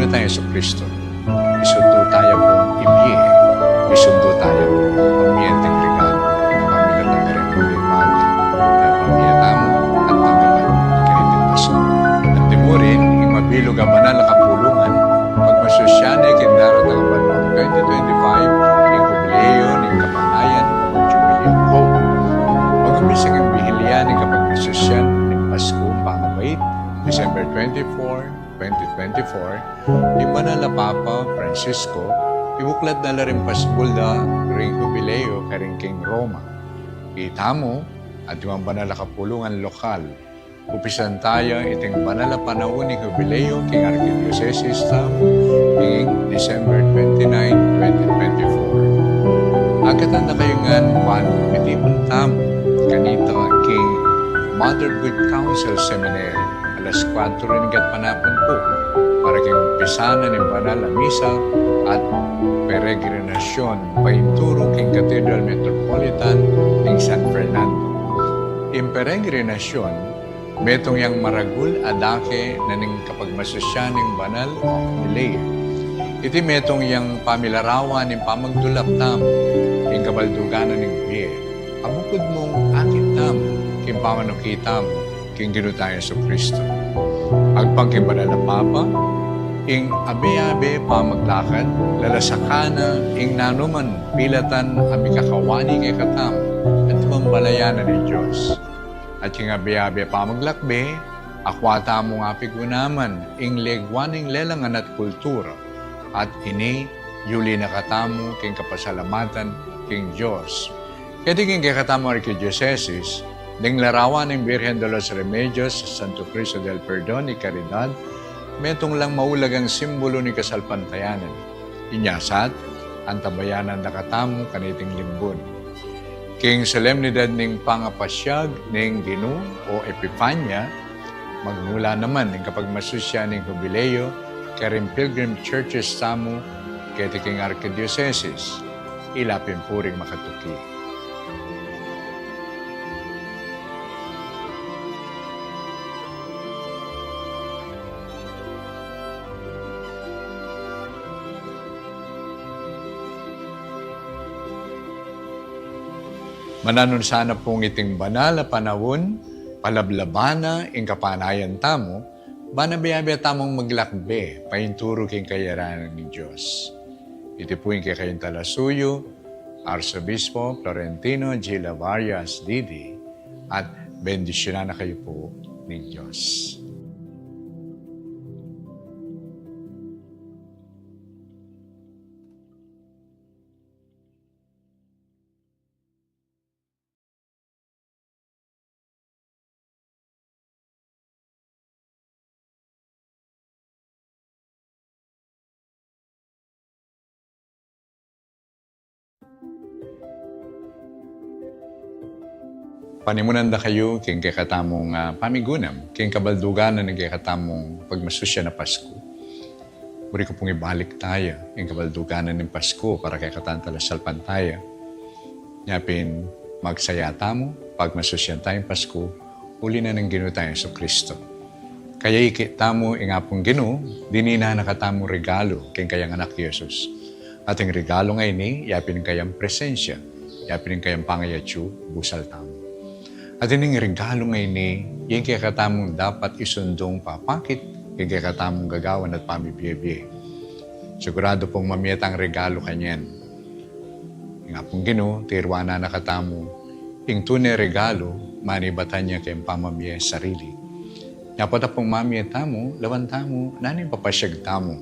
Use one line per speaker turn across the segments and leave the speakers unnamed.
Ginoong Jesucristo. Isundo tayo pong ibiye, isundo tayo pamiyenteng regalo, pamilat na rin po ibagi, na pamiyatamo at pamilat kaniting paso. At timurin, imabilog ang banal na kapulungan, pagmasosyana ikindaro ng banal 2025, yung jubileo ng kapanayan, jubileo ko. Mag-umisang ang bihilian ng kapagmasosyan ng Pasko, pangabait, December 24, 2024, yung banal na Papa Francisco, ibuklat na rin pasbulda ring jubileo karing King Roma. Kita mo, at yung banal na kapulungan lokal, upisan tayo iting banal na panahon ng jubileo King Archdiocese ing December 29, 2024. Agatan na kayo nga Juan Pitipon Tamo, kanito ang King Mother Good Counsel Seminary, alas 4 rin gat panapon po, para kayong umpisanan ng banal na misa at peregrinasyon painturo king Cathedral Metropolitan ng San Fernando. In peregrinasyon, metong yang maragul adake na ning kapagmasosya ng banal o milay. Iti metong yang pamilarawan ng pamagdulap tam, ng kabalduganan ng biye. Abukod mong akit tam, king pamanukitam, king Ginoong Jesucristo. Agpang banal na Papa, ing abe-abe pamaglakad, lalasakana, ing nanuman, pilatan, ami kakawani kay katam, at mambalayanan ni Diyos. At ing abe-abe pamaglakbe, akwata mo nga pigunaman, ing legwaning lelangan at kultura, at ini, yuli na katamo, king kapasalamatan, king Diyos. Kaya king kakatamo Archdiocese, ding larawan ng Birhen de los Remedios sa Santo Cristo del Perdón y Caridad, metong lang maulag ang simbolo ni kasalpantayanan. Inyasat, ang tabayanan na katamo kaniting limbon. King solemnidad ning pangapasyag ning Ginoo o Epifanya, magmula naman ng kapagmasusya ning jubileo, karing pilgrim churches tamo, kaya king Archdiocese, ilapin puring makatuki. Mananon sana pong iting banal na panahon, palablabana, ing kapanayan tamo, banabiyabi tamong maglakbe, painturo king kayaranan ng Diyos. Iti po yung kayong talasuyo, Arsobispo Florentino G. Lavarias Didi, at bendisyonan na kayo po ng Diyos. Panimunan da kayo, king kakatamong pamigunam, king kabalduganan ng kakatamong pagmasusya na Pasko. Muri ko pong ibalik tayo, king kabalduganan ng Pasko para kay katantalasal tayo. Yapin, magsaya tamo, pagmasusyan tayong Pasko, uli na ng Ginoo tayo sa Kristo. Kaya ikita mo, ingapong Ginoo, dinina na katamong regalo, king kayang anak Yesus. Ating regalo ngayon ni, yapin kayang presensya, yapin kayang pangayatsu, busal tamo. At ining regalo ngayon ni, yung kakatamong dapat isundong papakit, yung kakatamong gagawan at pamibiyebye. Sigurado pong mamiyat ang regalo kanyan. Nga pong Ginoo, tirwana na katamo, ing tunay regalo, manibatan niya kayong pamamiya sarili. Napata pong mamiyat tamo, lawan tamo, nanin papasyag tamo.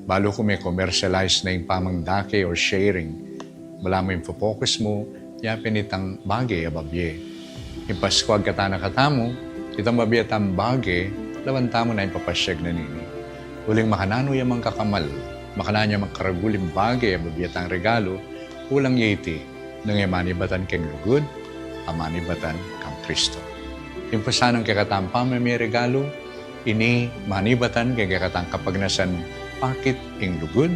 Balo ko may commercialize na yung pamangdake or sharing. Wala mo yung focus mo, yapin itang bagay ababye. Yung Paskuag katana katamo, itang mabiyatang bagay, lawan tamo na yung papasyag na nini. Uling makanano yung mga kakamal, makananya mga karaguling bagay, mabiyatang regalo, ulang yiti, nang manibatan kang lugod, amanibatan kang Kristo. Yung pasanang kakatampa may regalo, ini manibatan kang kakatang kapagnasan, pakit ing lugod,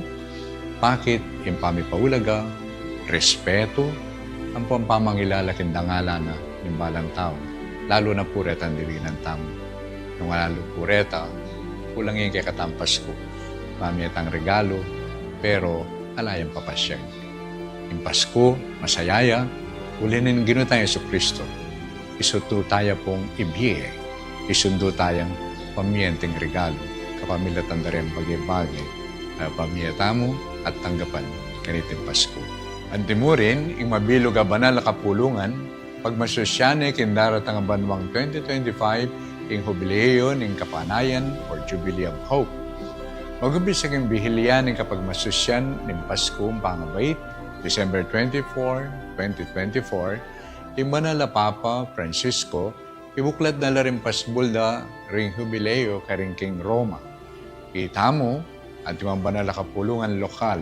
pakit ing pamipaulaga, respeto, ang pampamangilalaking dangala na ng balang tao, lalo na puret ang diri ng tamo. Nung lalo pureta, kulang yung kakatampas ko. pamitang regalo, pero alayang papasyag. Yung Pasko, masayaya, ulinin gino tayo sa Kristo. Isuto tayo pong ibiye, isundo tayong pamiyenteng regalo, kapamilatan na rin bagay-bagay, pamiyatamo at tanggapan kaniting Pasko. Antimurin, ing mabilog a banal na kapulungan, pagmasosyane kindaratang ang banwang 2025, ing jubileo ning kapanayan or Jubilee of Hope. Magumpis sa king bihilian ning kapagmasosyan ning Pasko pangabait, December 24, 2024, ing banal na Papa Francisco, ibuklat na laring pasbulda ring jubileo karing king Roma. Itamo at yung banal na kapulungan lokal,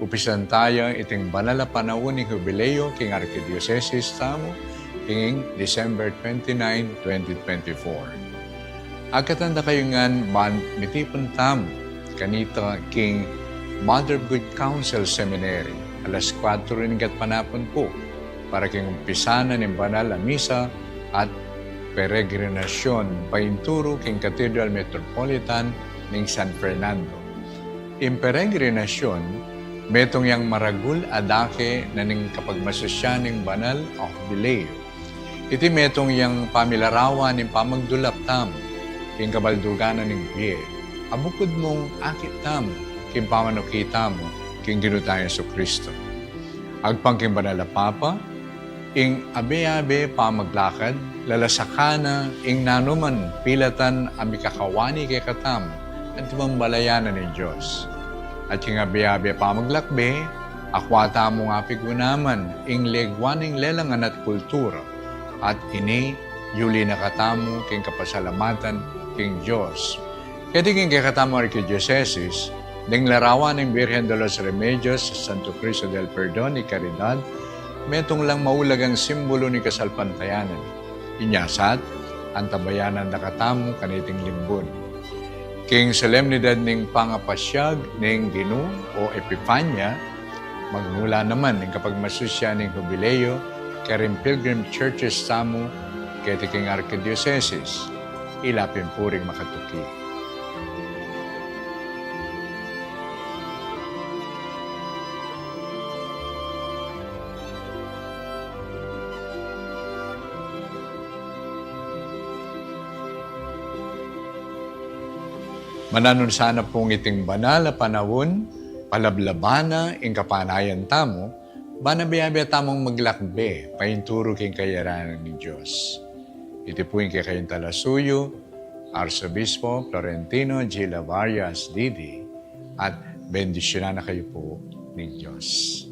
upisan tayo iting banal na panahon ng jubileo king Archdiocese tamo king December 29, 2024. Agkatanda kayo ngan mitipon tamo kanita king Mother of Good Counsel Seminary alas 4 rin gat panapon po para king umpisanan ng banal na misa at peregrinasyon painturo king Cathedral Metropolitan ning San Fernando. In peregrinasyon, metong yang maragul adake na ning kapagmasosya ning banal o jubileo. Iti metong yang pamilarawan ning pamagdulap tam, king kabalduganan ning biye. Abukod mong akit tam, king pamanukita mo, king ginutayan so Kristo. Agpang king banal na Papa, ing abe-abe pamaglakad, lalasakana, ing nanuman pilatan amikakawani kay katam, at ibang balayanan ni Diyos. At yung abe-abe pamaglakbe, akwata mo nga pigunaman, ing legwaning lelangan at kultura, at ini, yuli na katamo, king kapasalamatan, king Diyos. Kaya king kakatamo Archdiocese, ding larawan ng Virgen de los Remedios sa Santo Cristo del Perdón y Caridad, metong lang maulagang simbolo ni kasalpantayanan. Inyasat, ang tabayanan na katamo kaniting limbon. King solemnidad ning pangapasyag ning Ginu o Epifanya, magmula naman ng kapagmasusya ning jubileo, karing pilgrim churches tamo, kaya king Archdiocese, ilapin puring makatuki. Mananon sana pong iting banal na panahon, palablabana, ing kapanayan tamo, banabiyabi tamong maglakbe, painturo king kayaranan ni Diyos. Iti po yung kayong talasuyo, Arsobispo Florentino G. Lavarias Didi, at bendisyonan na kayo po ni Diyos.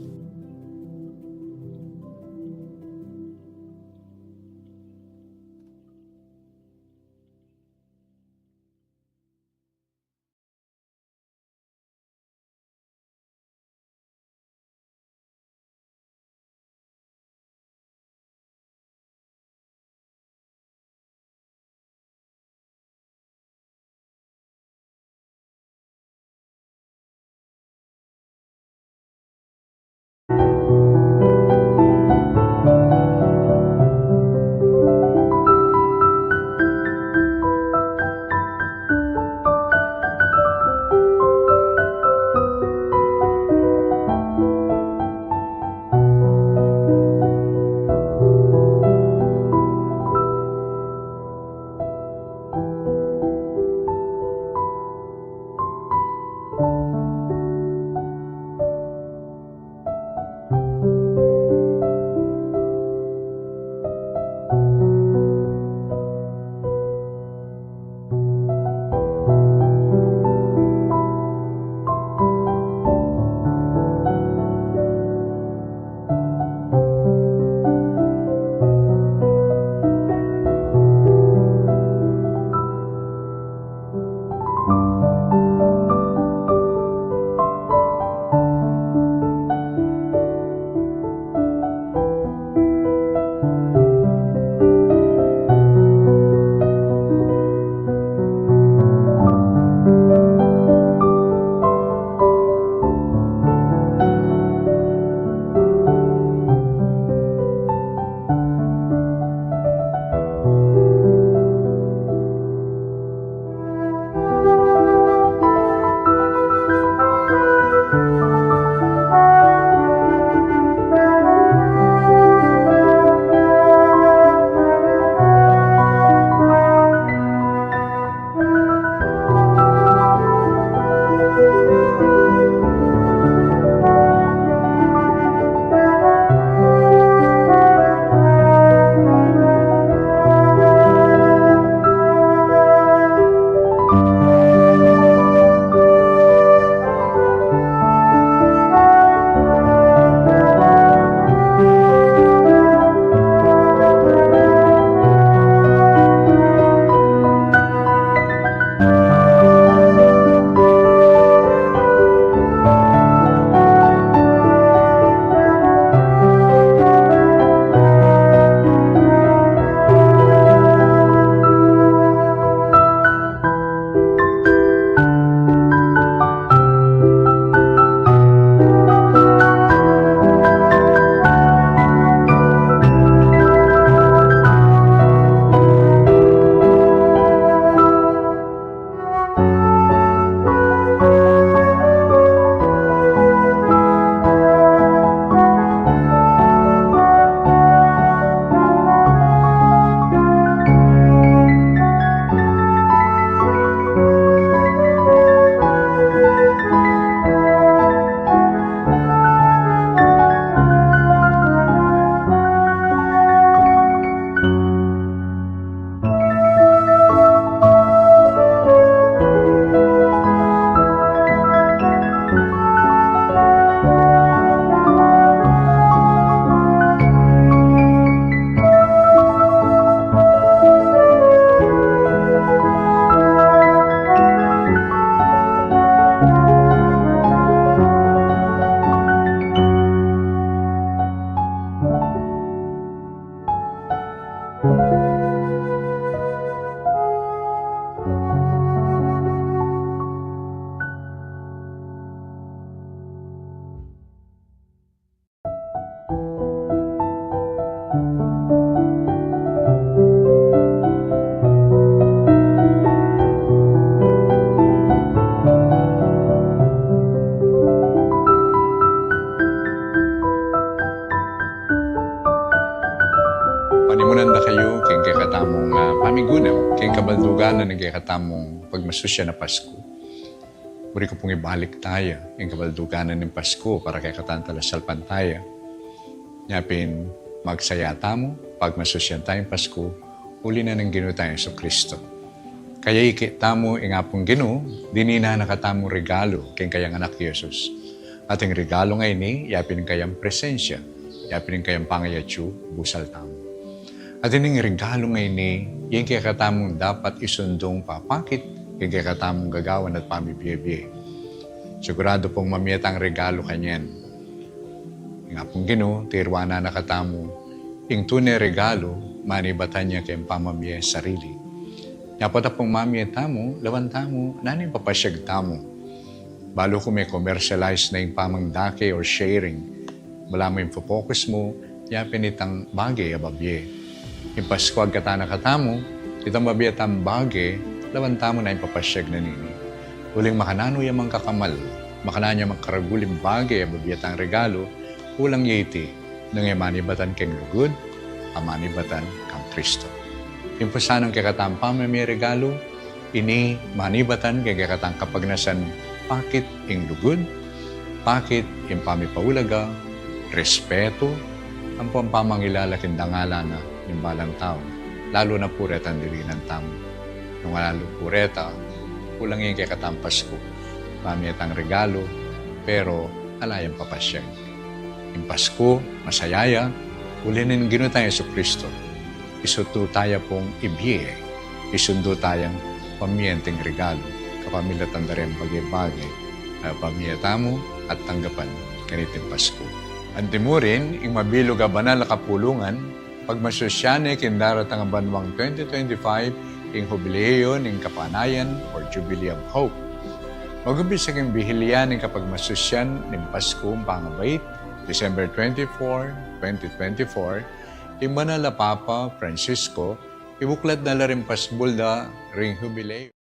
king kabaldugan na nagkakatamong pagmasusya na Pasko. Muri ko pong ibalik tayo, king kabaldugan ng Pasko para kay katantalasal pantaya. Yapin, magsaya tamo, pagmasusyan tayong Pasko, uli na ng Ginoo tayong Kristo. Kaya ikita mo ingapong Ginoo, dinina nakatamo regalo king kayang anak Yesus. Ating regalo ngayon ni, yapin kayang presensya, yapin kayang pangayatsu, busal tamo. At ining regalo ngayon ni, yung kaya katamong dapat isundong papakit, yung kaya katamong gagawan at pamibiyebye. Sigurado pong mamiyat ang regalo kanyan. Nga pong Ginoo, tirwana na katamo, yung tunay regalo, manibatan niya kayang pamamiyay sarili. Napata pong mamiyay tamo, lawan tamo, nanin papasyag tamo. Balo kung may commercialize na yung pamangdake or sharing, wala mo yung focus mo, yapin itang bagay ababye. Yung Pasko agkatana katamo, itang babiyatang bagay, lawan tamo na yung papasyag na nini. Uling makanano yung mga kakamal, makananya magkaraguling bagay ababiyatang regalo, ulang yiti, nang manibatan keng lugod, amanibatan kang Kristo. Yung po sanang kakatampam na may regalo, ini manibatan kay kakatang kapagnasan, pakit ing lugod, pakit ing pamipaulaga, respeto, ang pampamangilalaking dangala na yung balang tao, lalo na puret ang dilinan tamo. Nung lalo pureta, kulang yung kakatang Pasko, pamiyat ang regalo, pero alayang papasyag. Yung Pasko, masayaya, ulinin Ginoo tayo sa Kristo. Isuto tayo pong ibiye, isundo tayong pamiyenteng regalo, kapamilatan na rin bagay-bagay, pamiyatamo at tanggapan kaniting Pasko. Anti mo rin, yung mabilog a banal na kapulungan, pagmasosyane kindarat ang banwang 2025, yung jubileo ng kapanayan or Jubilee of Hope. Magubis ang bihilian ng kapagmasosyan ng Pasko pangabait, December 24, 2024, yung Manala Papa Francisco, ibuklat na la rin pasbulda ring jubileo.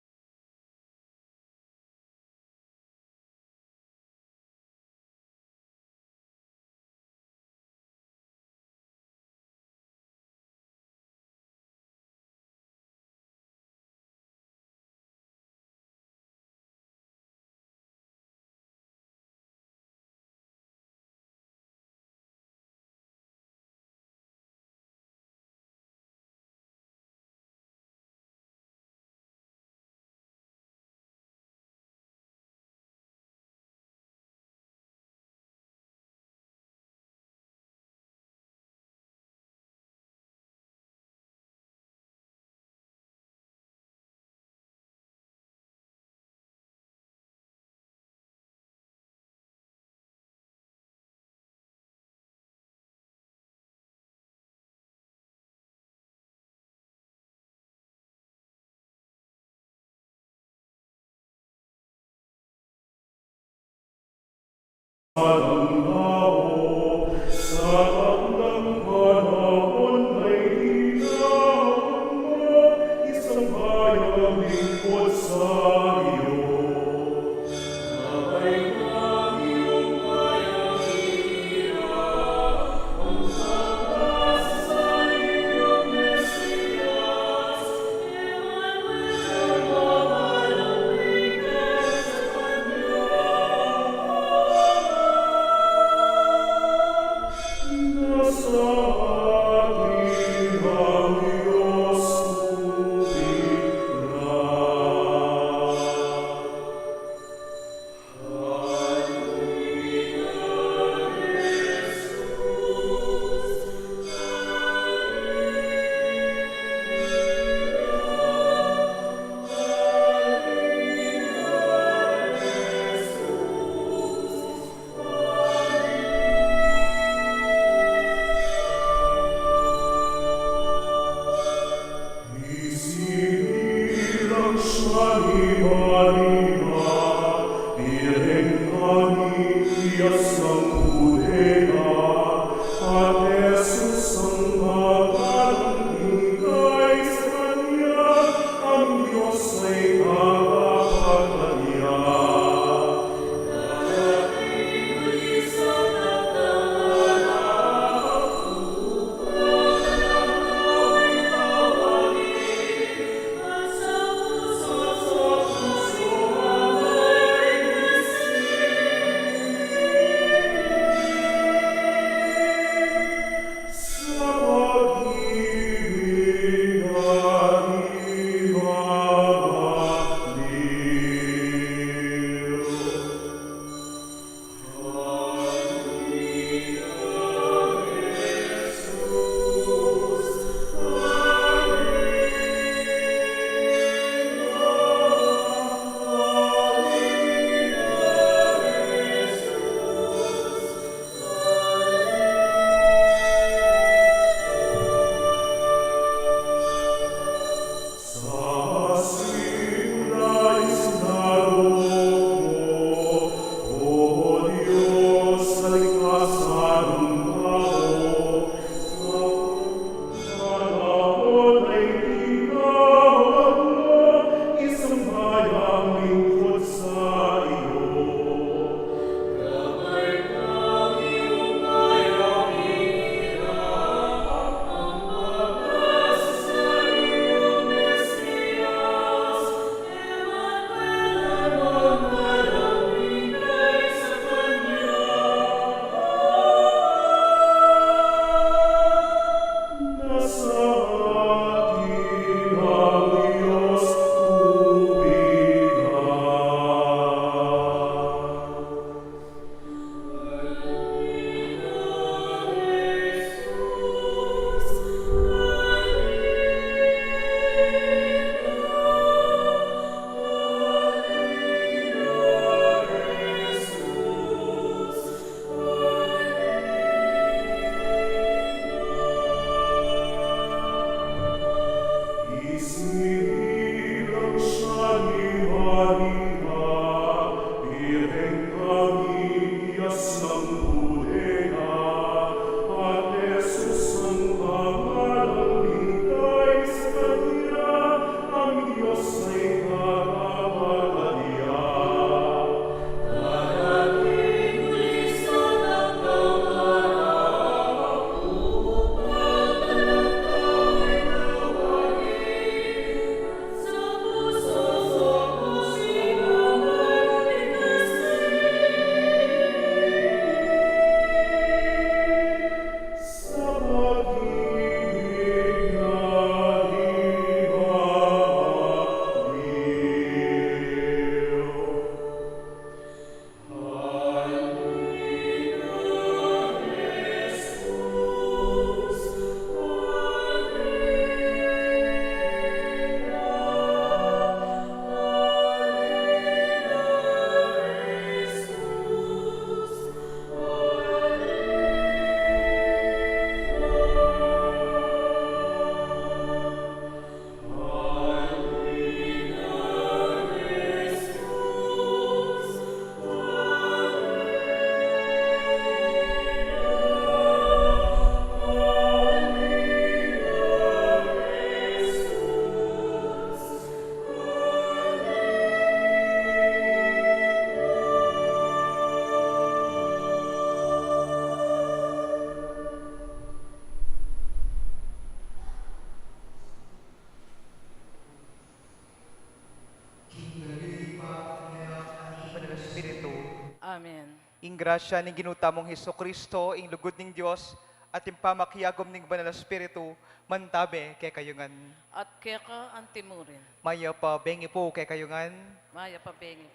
Amen.
Ing grasya ning ginutamong Hesus Kristo, ing lugod ning Dios at ing pamakiyagom ning Banal na Espiritu, mantabe kay kayungan.
At kaya ka antimurin.
Maya pa bengi po kay kayungan.
Maya pabengi.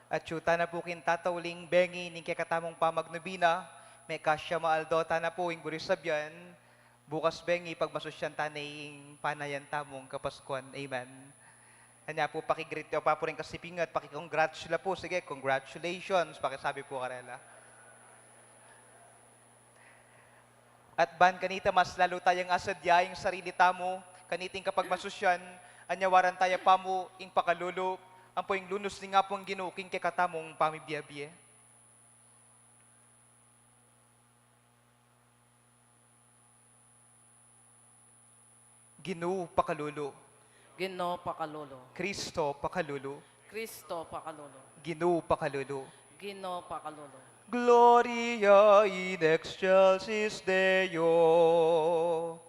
At yuta na po kin tatawling bengi ning kay katamong pamagnubina, may kasya maaldota na po ing gurisabyan. Bukas bengi pagmasosyan tanay ing panayan tamong kapaskuan. Amen. Kanya po pakigreet o pa po rin kasipingat, pakicongratula po. Sige, congratulations. Pakisabi po karela. At ban kanita mas lalo tayong asadya yung sarili tamo, kaniting kapag masusyan, anyawaran tayo pa mo ing pakalulo, ang po yung lunos ni nga pong ginuking kay katamong pamibiyabye. Ginu pakalulo.
Gino pakalolo.
Kristo pakalulo.
Kristo pakalolo.
Ginu pakalulo.
Gino pakalolo.
Gloria in excelsis Deo.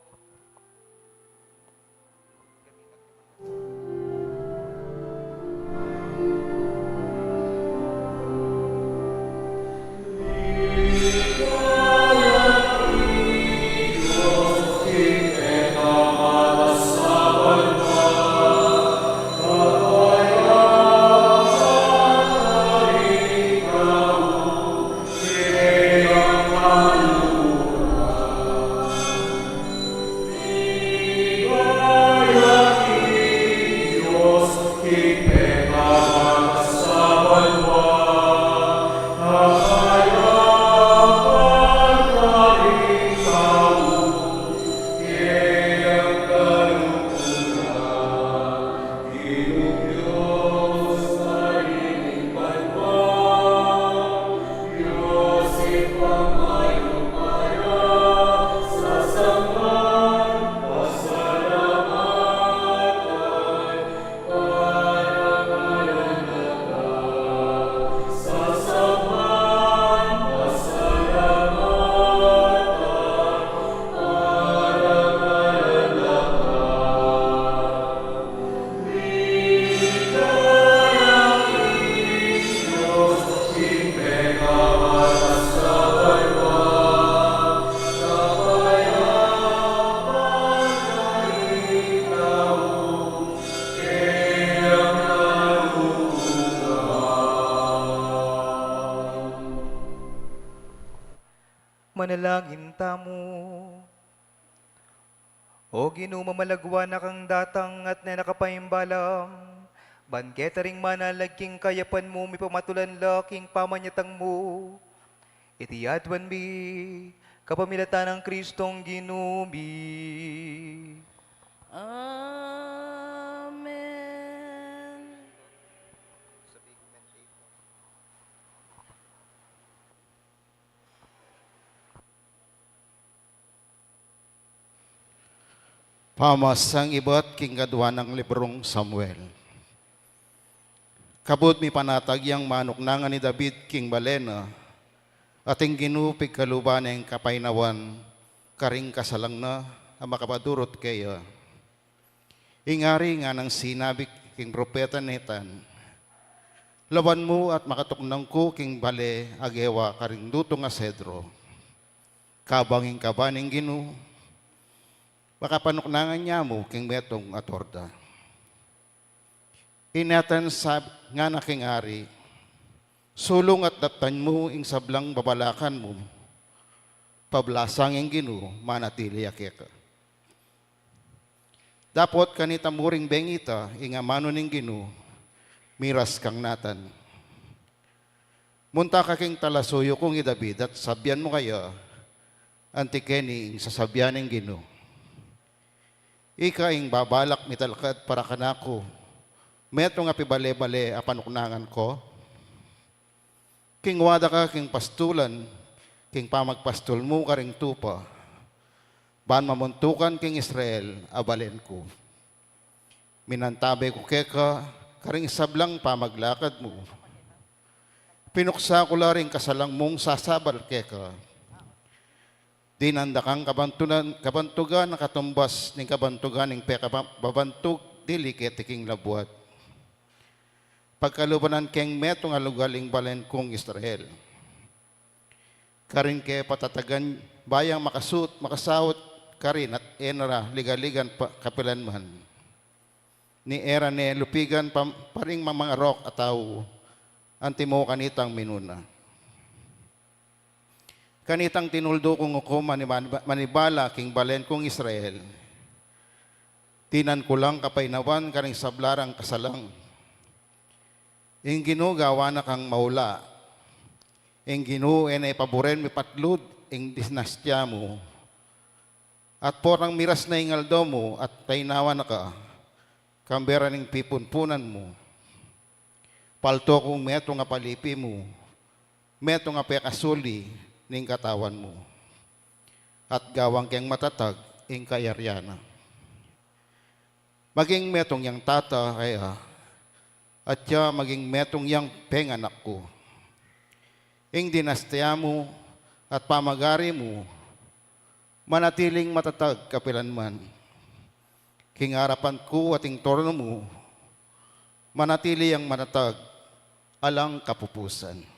panalangin tamo. O Ginoo mamalagwa na kang datang at na nakapayimbalam, bangketa ring manalagking kayapan mo, may pamatulan laking pamanyatang mo. Itiyadwan mi, kapamilatan ng Kristong Ginumi.
Amen.
Pamasang ibat king gadwa ng librong Samuel. Kabut mi panatag yang manok nangan ni David king balena, ating ginupig kaluban ng kapainawan, karing kasalang na ang makapadurot kaya. Ingari nga ng sinabi king propeta netan, lawan mo at makatuknang ko king bale agewa karing duto nga sedro. Kabanging kabaning Ginoo, makapanuknangan niya mo king metong atorda. Inatan sab nga na king ari, sulong at datan mo ing sablang babalakan mo, pablasang ing Ginoo manatili akeka. Dapot kanita muring bengita, inga mano ning Ginoo, miras kang natan. Munta ka king talasuyo kong idabid at sabyan mo kaya, antikeni ing sasabyan ning Ginoo. Ika ing babalak mitalkad para kanako, meto nga pibale-bale apanuknangan ko. King wada ka king pastulan, king pamagpastol mo karing tupa, ban mamuntukan king Israel, abalen ko. Minantabe ko keka, karing sablang pamaglakad mo. Pinuksa ko laring kasalang mong sasabal keka. Dinandakang kabantugan na katumbas ng kabantugan ng babantug dili ketiking labuat. Pagkalubanan keng meto nga lugaling balen kong Israel. Karin ke patatagan bayang makasahot karin at enara ligaligan kapilan man. Ni era ne lupigan paring mamangarok at tao antimo kanitang minuna. Kanitang tinuldo kong uko manibala king balen kong Israel. Tinan ko lang kapainawan karing sablarang kasalang. Ing Ginoo gawa na kang maula. Ing Ginoo enay paboren mi patlud ing dinastya mo. At porang miras na ingaldo mo at painawa na ka. Kambera ning pipunpunan mo. Palto kong meto nga palipi mo. Meto nga pekasuli ning katawan mo. At gawang keng matatag ing kayaryana. Maging metong yang tata kaya, at siya maging metong yang penganak ko. Ing dinastya mo at pamagari mo, manatiling matatag kapilanman. King harapan ko at ing torno mo, manatili ang matatag alang kapupusan.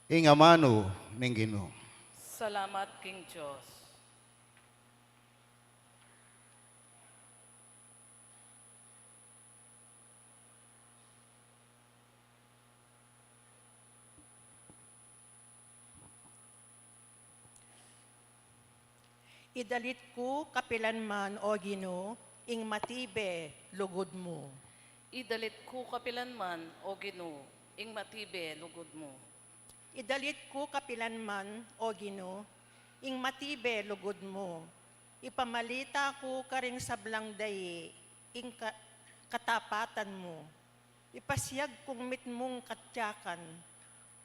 Ing amano ning Ginoo.
Salamat, King Diyos.
Idalit ko kapilanman o Ginoo, ing matibe lugod mo.
Idalit ko kapilanman, O Ginoo, ing matibe lugod mo.
Idalit ko kapilanman o Ginoo, ing matibe lugod mo. Ipamalita ko karing sablang dayi, ing katapatan mo. Ipasiyag kong mitmong katyakan,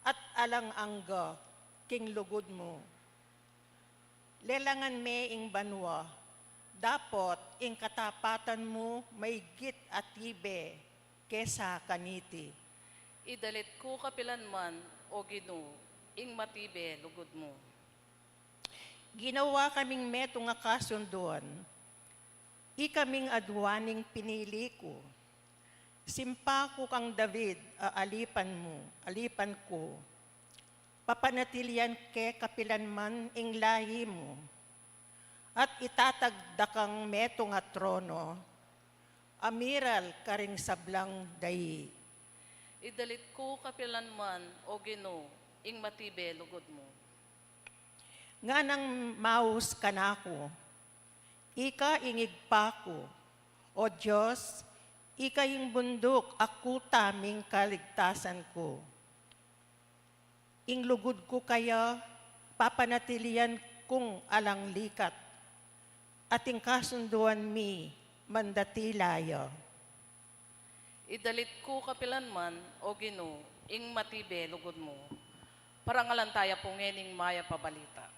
at alang angga, king lugod mo. Lelangan me ing banwa, dapot ing katapatan mo may git at ibe, kesa kaniti.
Idalit ko kapilanman, O Ginoo, ing matibe lugod mo.
Ginawa kaming meto nga kasunduan, ikaming adwaning pinili ko. Simpa ko kang David, alipan ko. Papanatilian ke kapilanman ing lahi mo. At itatagda kang meto nga trono, amiral karing sablang dayi.
Idalit ko kapilanman, O Ginoo, ing matibe lugod mo.
nga nang maus kanako. Ika ingig pa ko. O Diyos, ika yung bundok, ako taming kaligtasan ko. Ing lugod ko kaya, papanatilian kong alang likat. Ating kasunduan mi, mandatilaya.
Idalit ko kapilanman, o Ginoo, ing matibe lugod mo. Parangalan taya pungening maya pabalita.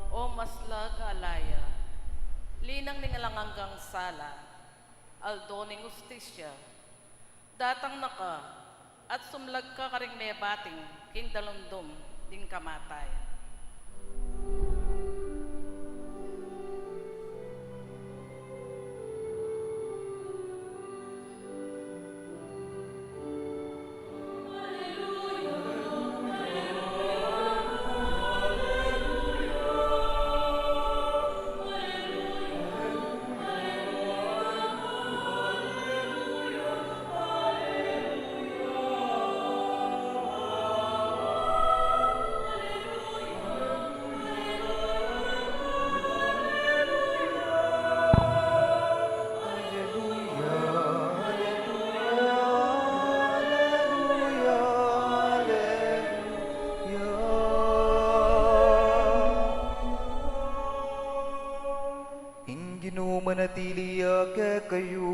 O maslag alaya, linang ningalanganggang sala, aldo ning ustisya, datang naka, at sumlag ka karing mebating, king dalundom, ding kamatay.
Ginoo manatili ke kayo.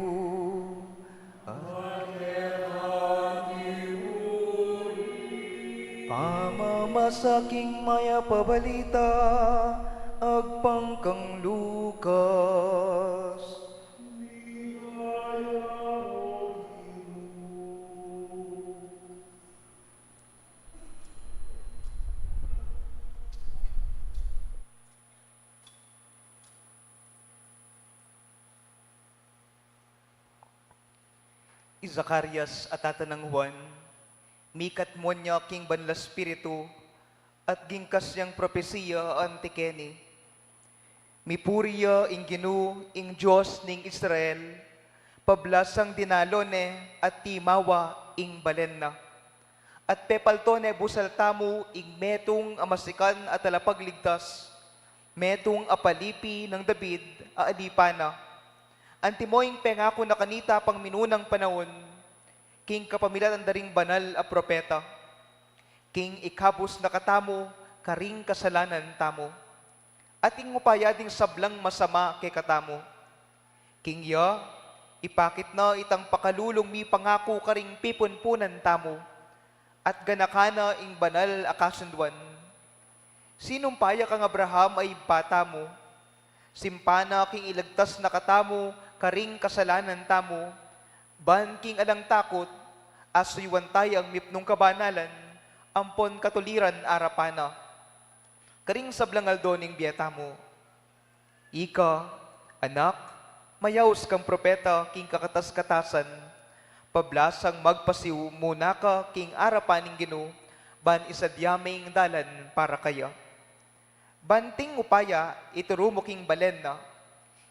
Pamamasaking maya pabalita, agpang kang Lukas. Zacarias at tatanang Juan, mikat mo niya king banla spiritu, at gingkas niyang propesiya antikeni. Mipuriya ing Ginoo ing Diyos ning Israel, pablasang dinalone at timawa ing balenna. At pepaltone busaltamu ing metong amasikan at alapagligtas, metong apalipi ng David aalipana. Antimoing pengako na kanita pang minunang panahon, king kapamilatan daring banal a propeta, king ikabos na katamo, karing kasalanan tamo, ating upayading sablang masama kay katamo. King ya, ipakit na itang pakalulong mi pangako karing pipunpunan tamo, at ganakana ing banal a kasunduan. Sinumpaya kang Abraham ay bata mo, simpana king ilagtas na katamo, karing kasalanan tamo, ban king alang takot, asuywan ang mipnong kabanalan, ampon katuliran arapana. Karing sablangal doning biyata mo. Ika, anak, mayaws kang propeta, king kakatas-katasan, pablasang magpasiw muna ka, king arapaning Ginoo, ban isadyaming dalan para kaya. Banting upaya, ituro mo king balen na,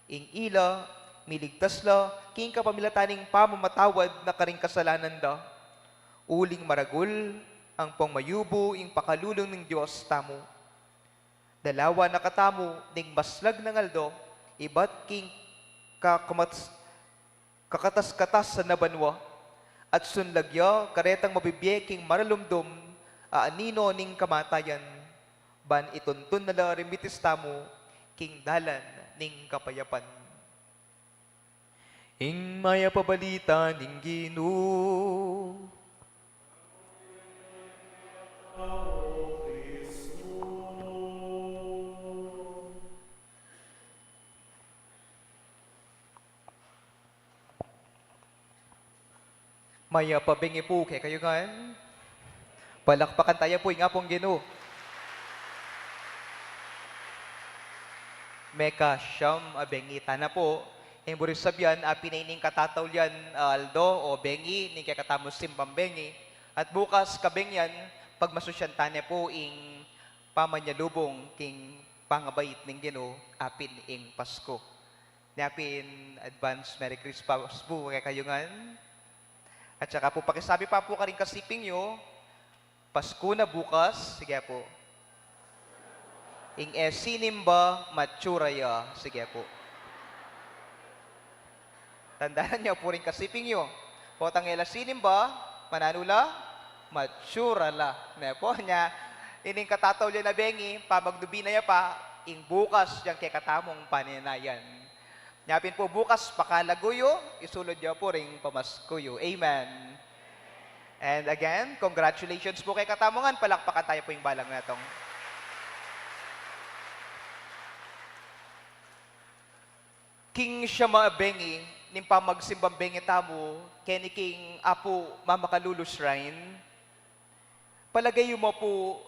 ing ila, miligtas la, king kapamilataning pamamatawad na karing kasalanan da. Uling maragul, ang pangmayubo, ing pakalulong ng Diyos tamo. Dalawa na katamo, ning maslag ng aldo, iba't king kakatas-katas sa nabanwa, at sunlagya, karetang mabibye king maralumdum, aanino ning kamatayan, ban ituntun na la remitis tamo, king dalan ning kapayapan. Ing maya pabalita ning Ginoo. Maya pabingi po kay kayo nga. Palakpakan tayo po ing apong Ginoo. Meka siyam abengita na po. Yung buris sabyan, pinaining katatawlyan aldo o bengi, ni kakatamos simbang bengi. At bukas kabengyan, pagmasusyantanya po ing pamanyalubong king pangabait ng Ginoo apin ing Pasko. Napin advance Merry Christmas po kay kayungan. At saka po pakisabi pa po ka rin kasiping nyo, Pasko na bukas, sige po. Ing sinimba matsuraya, sige po. Tandaan niyo po rin kasiping nyo. Potang sinimba, mananula, matsurala. Ne po niya, ining katataw niya na bengi, pamagdubi na niya pa, ing bukas yung kay katamong paninayan. Nyapin po bukas, pakalaguyo, isulod niyo po ring pamaskuyo. Amen. And again, congratulations po kay katamongan, palakpakan tayo po yung balang natong. King siya maabengi, nimpa magsimbang bengi tamo, keni king apo mamakalulu shrine. Palagay mo po,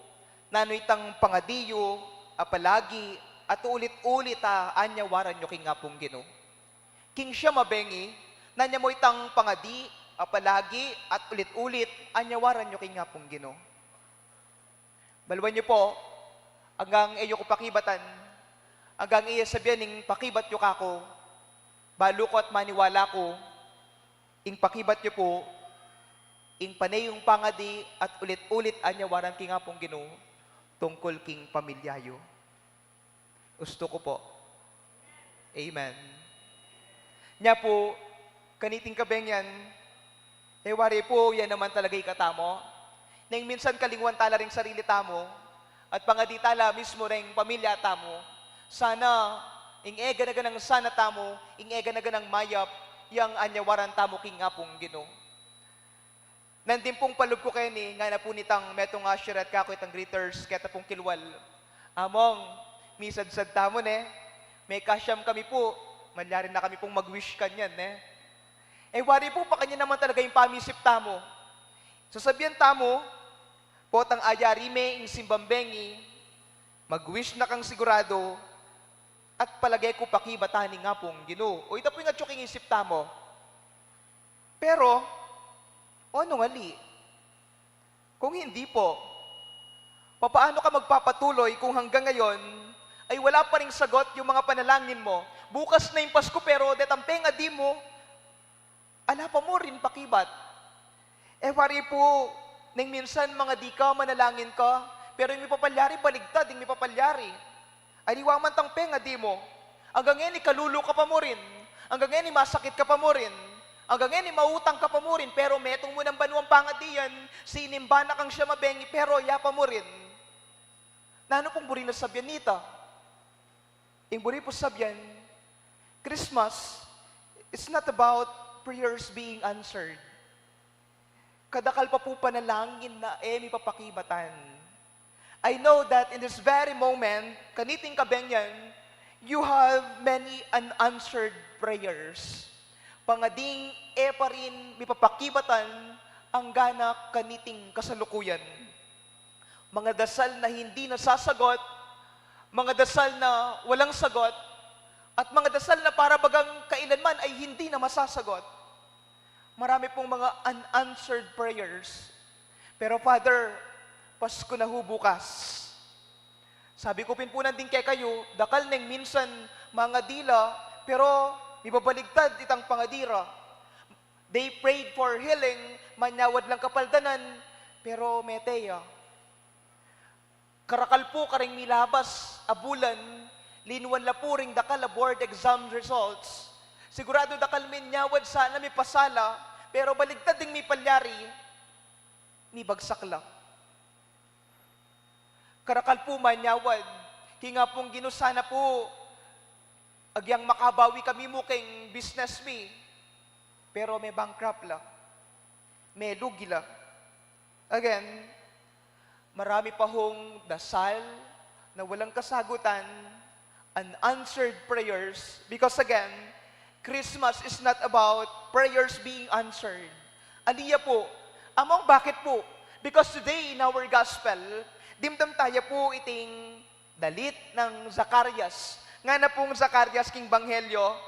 nanoy tang pangadiyo, apalagi, at ulit-ulit anyawaran nyo king apong Ginoo. King siya mabengi, nanya mo itang pangadi, apalagi, at ulit-ulit, anyawaran nyo king apong Ginoo. Balwan nyo po, hanggang iyo ko pakibatan, hanggang iya sabihan ning pakibat nyo kako, balo ko at maniwala ko, ing pakibat nyo po, ing panayong pangadi at ulit-ulit anyawaran king apong Ginoo tungkol king pamilyayo. Gusto ko po. Amen. Nya po, kaniting kabengyan, wari po, yan naman talaga ikatamo. Nang minsan kalingwan tala ring sarili tamo, at pangadi tala mismo ring pamilya tamo, sana, ing ega na ganang sana tamo, ing ega na ganang mayap, yang anyawaran tamo king apong Ginoo. Nandin pong palub ko kayo ni, nga na po nitang metong ashirat kako itang greeters, kaya pong kilwal. Among, misad-sad tamo ne, may kasyam kami po, manyarin na kami pong mag-wish kanyan ne. Wari po pa kanya naman talaga yung pamisip tamo. Sasabihan tamo, potang ayari me, ing simbambengi, mag-wish na kang sigurado, at palagay ko pakibatanin nga pong Ginoo. O ito po yung atsuking isip tamo. Pero, ano ngali? Kung hindi po, papaano ka magpapatuloy kung hanggang ngayon ay wala pa ring sagot yung mga panalangin mo? Bukas na yung Pasko pero detampeng adi mo, ala pa mo rin pakibat. Wari po, nang minsan mga di ka manalangin ka, pero yung may papalyari baligtad, yung may papalyari. Ay liwaman tang penga di mo. Hanggang ngayon, ikalulo ka pa mo rin. Hanggang ngayon, masakit ka pa mo rin. Hanggang ngayon, mautang ka pa mo rin. Pero metong mo ng banuang pangadiyan, sinimba na kang siya mabengi, pero yapa mo rin. Nano pong buri na sabyan nita? Yung buri po sabyan, Christmas is not about prayers being answered. Kadakal pa po panalangin na may papakibatan. I know that in this very moment, kaniting kabengyan, you have many unanswered prayers. Pangading pa rin may papakibatan ang gana kaniting kasalukuyan. Mga dasal na hindi nasasagot, mga dasal na walang sagot, at mga dasal na para bagang kailanman ay hindi na masasagot. Marami pong mga unanswered prayers. Pero Father, Pasko na ho bukas. Sabi ko pinpunan din kay kayo, dakal neng minsan mga dila, pero ibabaligtad itang pangadira. They prayed for healing, manyawad lang kapaldanan, pero meteya. Karakal po karing milabas, abulan, linuwan la po ring dakal board exam results. Sigurado dakal minyawad sana may pasala, pero baligtad ding may palyari, ni bagsak lang. Karakal po manyawad, hinga pong ginusana po, agyang makabawi kami mo keng business me, pero may bankrupt lang, may lugi lang. Again, marami pa hong dasal na walang kasagutan, unanswered prayers, because again, Christmas is not about prayers being answered. Aliya po, among bakit po? Because today in our gospel, dimdam tayo po iting dalit ng Zacarias nga na pong Zacarias king Banghelyo,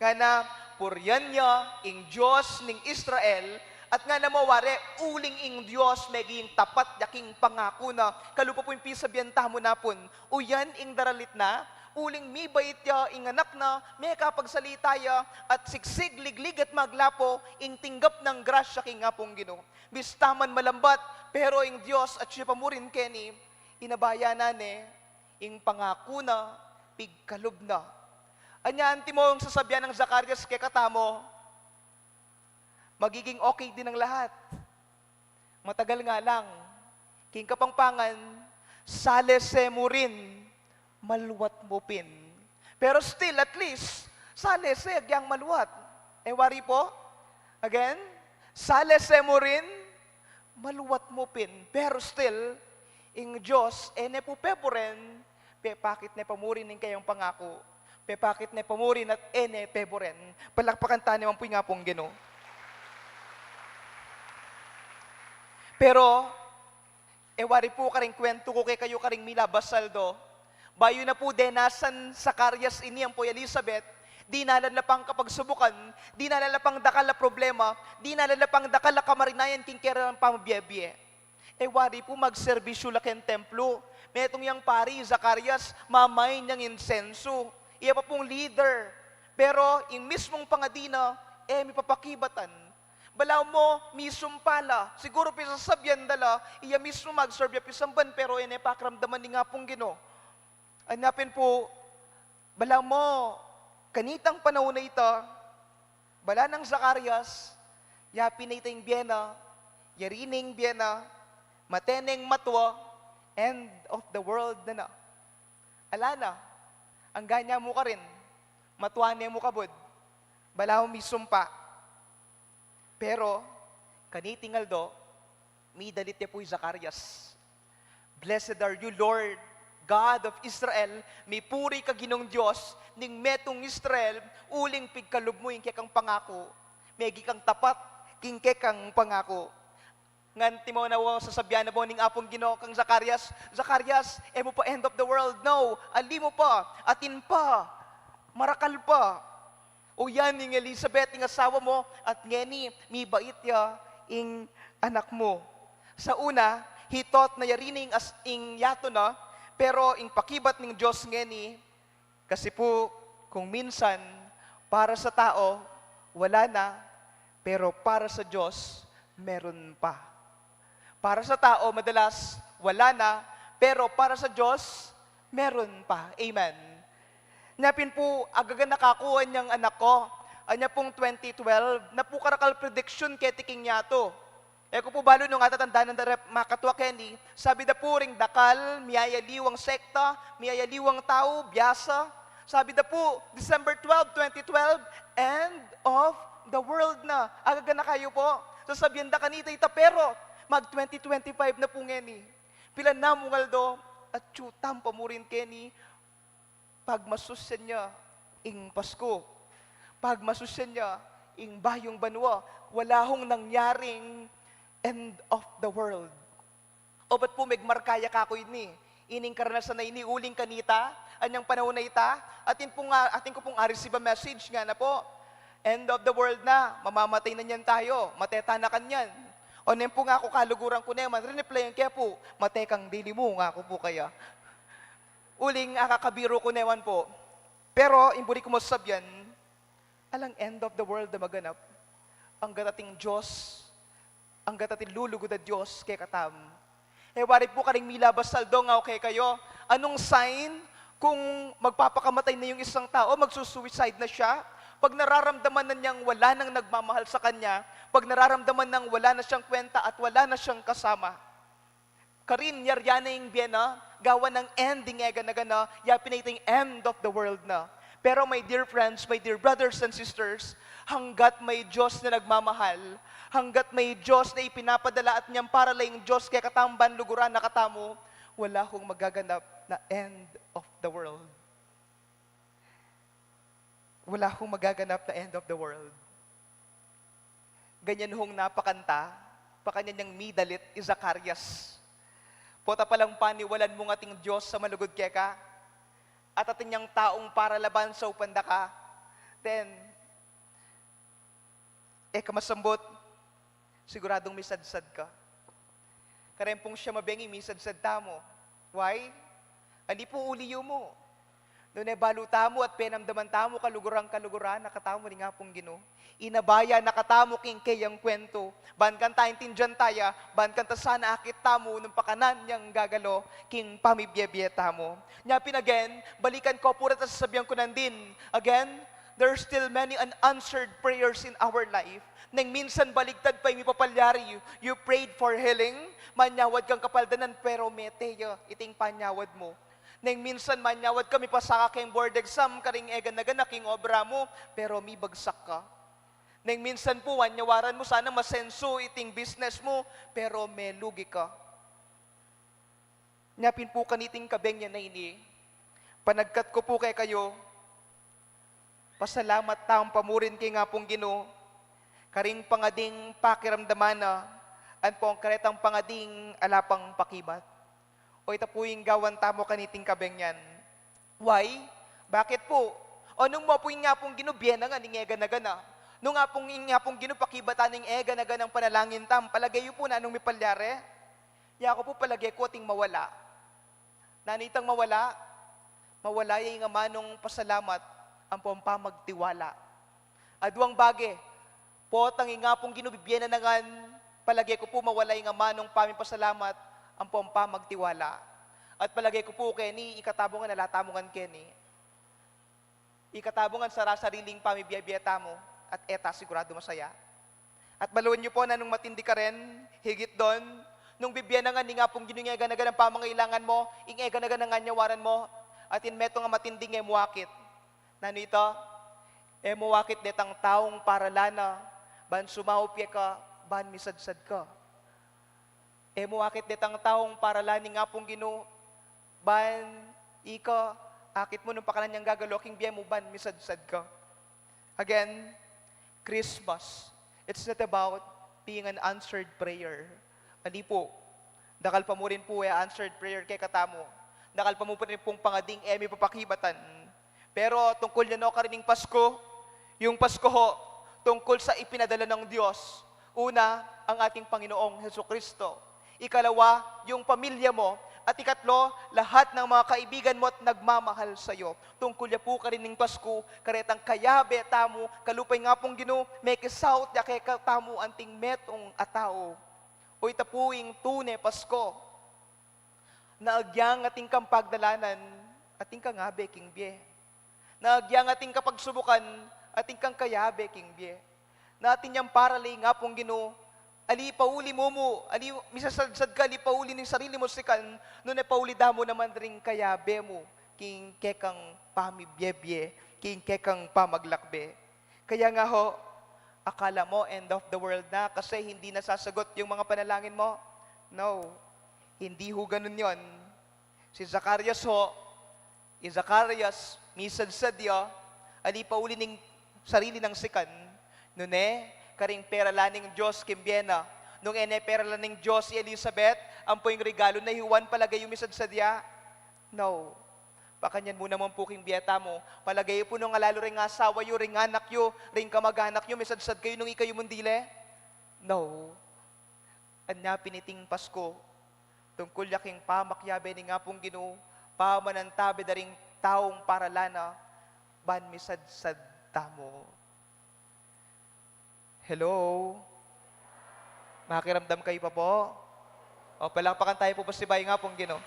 nga na puryan niya ing Diyos ning Israel, at nga na mawari, uling ing Diyos, meging tapat yaking pangako na, kalupa po yung pisabihan tamo na pon, uyan ing daralit na, uling mi bait ya, ing anak na, may kapagsalita ya, at siksig, liglig at maglapo, ing tinggap ng grasya king nga pong Ginoo. Bistaman malambat, pero ing Diyos at siya pamurin keni, inabayanan ing pangako na, pigkalob na. Anya, anti mo ang sasabihan ng Zacarias kay katamo, magiging okay din ang lahat. Matagal nga lang, king kapangpangan, salese mo rin, maluwat mo pin. Pero still, at least, salese, agyang maluwat. Wari po, again, salese mo rin, maluwat mo pin. Pero still, ing Diyos, ne po peporen, pepakit ne pamurin ning kayong pangako. Pepakit ne pamurin at ene peboren. Palakpakan tayo naman po nga pong Ginoo. Pero, wari po karing kwento ko kay kayo karing Mila Basaldo, bayo na po denasan Zacarias ini ang po Elizabeth, di nalalapang kapagsubukan, di nalalapang dakal na problema, di nalalapang dakal na kamarinayan king kera ng pamabiyebye. Wari po magserbisyo laking templo. Metong yang pari, Zacarias, mamay niyang insenso. Iya pa pong leader. Pero, yung mismong pangadina, may papakibatan. Balaw mo, misum pala. Siguro pisasabyan dala, iya mismo mag-serve pisamban, pero ine pakramdaman ni nga pong Ginoo. Anapin po, balaw mo, kanitang panahon na ito, bala ng Zacarias, yapin na itong biyena, yarining biyena, mateneng matwa, end of the world na na. Ala na, ang ganya mo ka rin, matwane mo kabod, balaw misum pa. Pero, kaniting aldo, may dalit niya po'y Zacarias. Blessed are you, Lord, God of Israel, may puri ka ginong Diyos, ning metong Israel, uling pigkalob mo yung kekang pangako, may kang tapat, king kekang pangako. Nganti mo na sasabihan na mo ning apong Ginoo kang Zacarias, Zacarias, mo pa end of the world, no, ali mo pa, atin pa, marakal pa. O yan, ing Elizabeth, ing asawa mo, at ngeni, mi bait ya, ing anak mo. Sa una, he thought na yarining as ing yato na, pero ing pakibat ng Diyos ngeni, kasi po, kung minsan, para sa tao, wala na, pero para sa Diyos, meron pa. Para sa tao, madalas, wala na, pero para sa Diyos, meron pa. Amen. Napin po, agagan nakakuha niyang anak ko. Anya pong 2012, na po karakal prediction kay tiking yato. Ko po balo nung atatandaan ng makatwa Kenny, sabi da po ring dakal, miyayaliwang sekta, miyayaliwang tao, biyasa. Sabi da po, December 12, 2012, end of the world na. Agagan na kayo po. Sasabihin da kanita ita, pero mag-2025 na po ngeni. Pila na mo ngaldo, at chutam pa mo rin Kenny, pagmasusyan niya ing Pasko, pagmasusyan niya ing bayong banwa, wala hong nangyaring end of the world. O ba't po megmarkaya kako ini? Ining karanasan na ini, uling kanita, anyang panahon na ita, atin ko pong receive a message nga na po, end of the world na, mamamatay na niyan tayo, matetanakan yan. O nem po nga ako kaluguran ko na yaman, riniply kaya po, matekang dili mo nga ako po kaya. Uling akakabiro ko newan po. Pero, imburi ko mo sabyan, alang end of the world na maganap, ang gatating Diyos, ang gatating lulugod na Diyos kay katam. Wari po karing Mila Basaldo nga okay kayo, anong sign kung magpapakamatay na yung isang tao, magsusuicide na siya, pag nararamdaman na niyang wala nang nagmamahal sa kanya, pag nararamdaman nang wala na siyang kwenta at wala na siyang kasama, karin yaryana yung biyena, gawa ng ending gana, yapin na itong end of the world na. Pero my dear friends, my dear brothers and sisters, hanggat may Diyos na nagmamahal, hanggat may Diyos na ipinapadala at niyang para lang Diyos kaya katamban luguran na katamo, wala hong magaganap na end of the world. Wala hong magaganap na end of the world. Ganyan hong napakanta, pakanya niyang midalit, Zacarias. Pota palang paniwalan mo ating Diyos sa malugod keka. at atin niyang taong para laban sa upanda ka. Then, kamasambot, siguradong misadsad ka. Karempong siya mabengi, misadsad tamo. Why? Ani po uliyo mo. Doon baluta mo at penamdaman tamo kaluguran nakatamo ni nga pong Ginoo. Inabaya nakatamo king kayang kwento. Ban kan tayong tinjan taya, ban kan ta sana akit tamo nung pakanan niyang gagalo king pamibiyebye tamo. Nya again, balikan ko pura ta sasabihan ko nandin. Again, there are still many unanswered prayers in our life. Nang minsan baligtad pa yung ipapalyari you prayed for healing, manyawad kang kapaldanan pero meteya iting panyawad mo. Nang minsan manyawad kami pa sa aking board exam, karing egan-nagan king obra mo, pero mi bagsak ka. Nang minsan po, wanyawaran mo sana masenso iting business mo, pero may lugi ka. Nyapin po kaniting kabeng niya na ini, panagkat ko po kay kayo, pasalamat taong pamurin kay nga pong Ginoo, karing pangading pakiramdaman na, at pong karetang pangading alapang pakibat. O ito po yung gawan tamo kaniting kabeng yan. Why? Bakit po? O nung mo po yung nga pong ginubyen na nga, ning ega-naga. Nung nga pong ginupakibatan ning ega-naga ng panalangin tam, palagay po na anong may palyare? Ya ako po palagay ko ating mawala. Nanitang mawala, mawala yung nga manong pasalamat ang pampamagtiwala. Adwang bage, po tangi nga pong ginubibyen na nga, palagay ko po mawala yung nga manong pamipasalamat ang pompa magtiwala. At palagay ko po, Kenny, ikatabungan na latamungan, Kenny. Ikatabungan sa sariling pamibiyabiyata mo at eta sigurado masaya. At baluan niyo po na nung matindi ka rin, higit doon, nung bibyan na nga, ni nga pong ginunyaga-naga ng pamangailangan mo, ingega-naga ng anyawaran mo, at inmeto nga matinding emuakit. Nano ito? Emuakit detang taong paralana, ban sumahopya ka, ban misadsad ka. Emuakit detang taong paralani nga pong Ginoo, ban ika, akit mo nung pakanan niyang gagaloking biya mo, ban misadsad ka. Again, Christmas, it's not about being an answered prayer. Hindi po, dakal pa mo rin po answered prayer kay katamo. Dakal pa mo rin pong pangading emi papakibatan. Pero tungkol na no karining Pasko, yung Pasko ho, tungkol sa ipinadala ng Diyos. Una, ang ating Panginoong Hesukristo. Ikalawa, yung pamilya mo. At ikatlo, lahat ng mga kaibigan mo at nagmamahal sa iyo. Tungkol ya po ka rin ng Pasko, karetang kayabe tamo, kalupay nga pong Ginoo, may kisaut ya kay tamo anting metong atao. O itapuing tune Pasko, naagyang ating kampagdalanan, ating kangabe king bie. Naagyang ating kapagsubukan, ating kang kayabe king bie. Natin yang paralay nga pong Ginoo, ali pauli mo, ali misasadsad ka, ali pauli ng sarili mo sikan, no na pauli damo naman ring kayabe mo, king kekang pamibyebye, king kekang pamaglakbe. Kaya nga ho, akala mo end of the world na kasi hindi nasasagot yung mga panalangin mo? No, hindi ho ganun yon. Si Zacarias ho, Zacarias, misadsadya, ali pauli ng sarili ng sikan, no karing peralaning Diyos kimbiena. Nung peralaning Diyos si Elizabeth, ang po yung regalo na Juan palagay yung misad sa diya. No. Pakanyan mo naman po king biyeta mo. Palagay po nung alalo ring asawa yo, ring anak yo, ring kamag-anak yo, misad-sad kayo nung ikayo mundile. No. Anya piniting Pasko. Tungkol yaking pamakyabe ni nga pong Ginoo, pamanantabe da ring taong paralana, ban misad-sad tamo. Hello? Makiramdam kayo pa po? O, palakpakan tayo po pasibay nga pong Ginoo.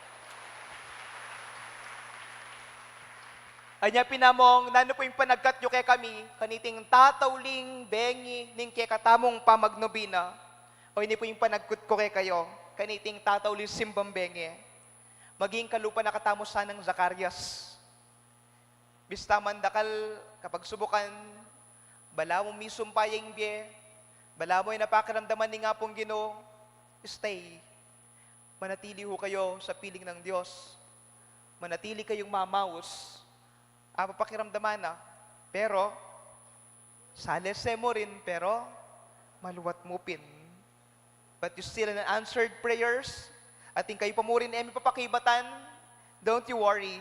Anya pinamong, nano po yung panagkat nyo kay kami, kaniting tatawling, bengi, ning kay katamong pamagnobina. O, hindi po yung panagkut ko kay kayo, kaniting tatawling simbang bengi. Maging kalupa na katamo sanang Zacarias. Bista mandakal, kapag subukan, bala mo misumpayang biye, bala mo yung napakiramdaman ni nga pong Ginoo, stay. Manatili ho kayo sa piling ng Diyos. Manatili kayong mamaus. Papakiramdaman na. Pero, salese mo rin, pero, maluwat mo pin. But you still in answered prayers, ating kayo pa mo rin papakibatan, don't you worry.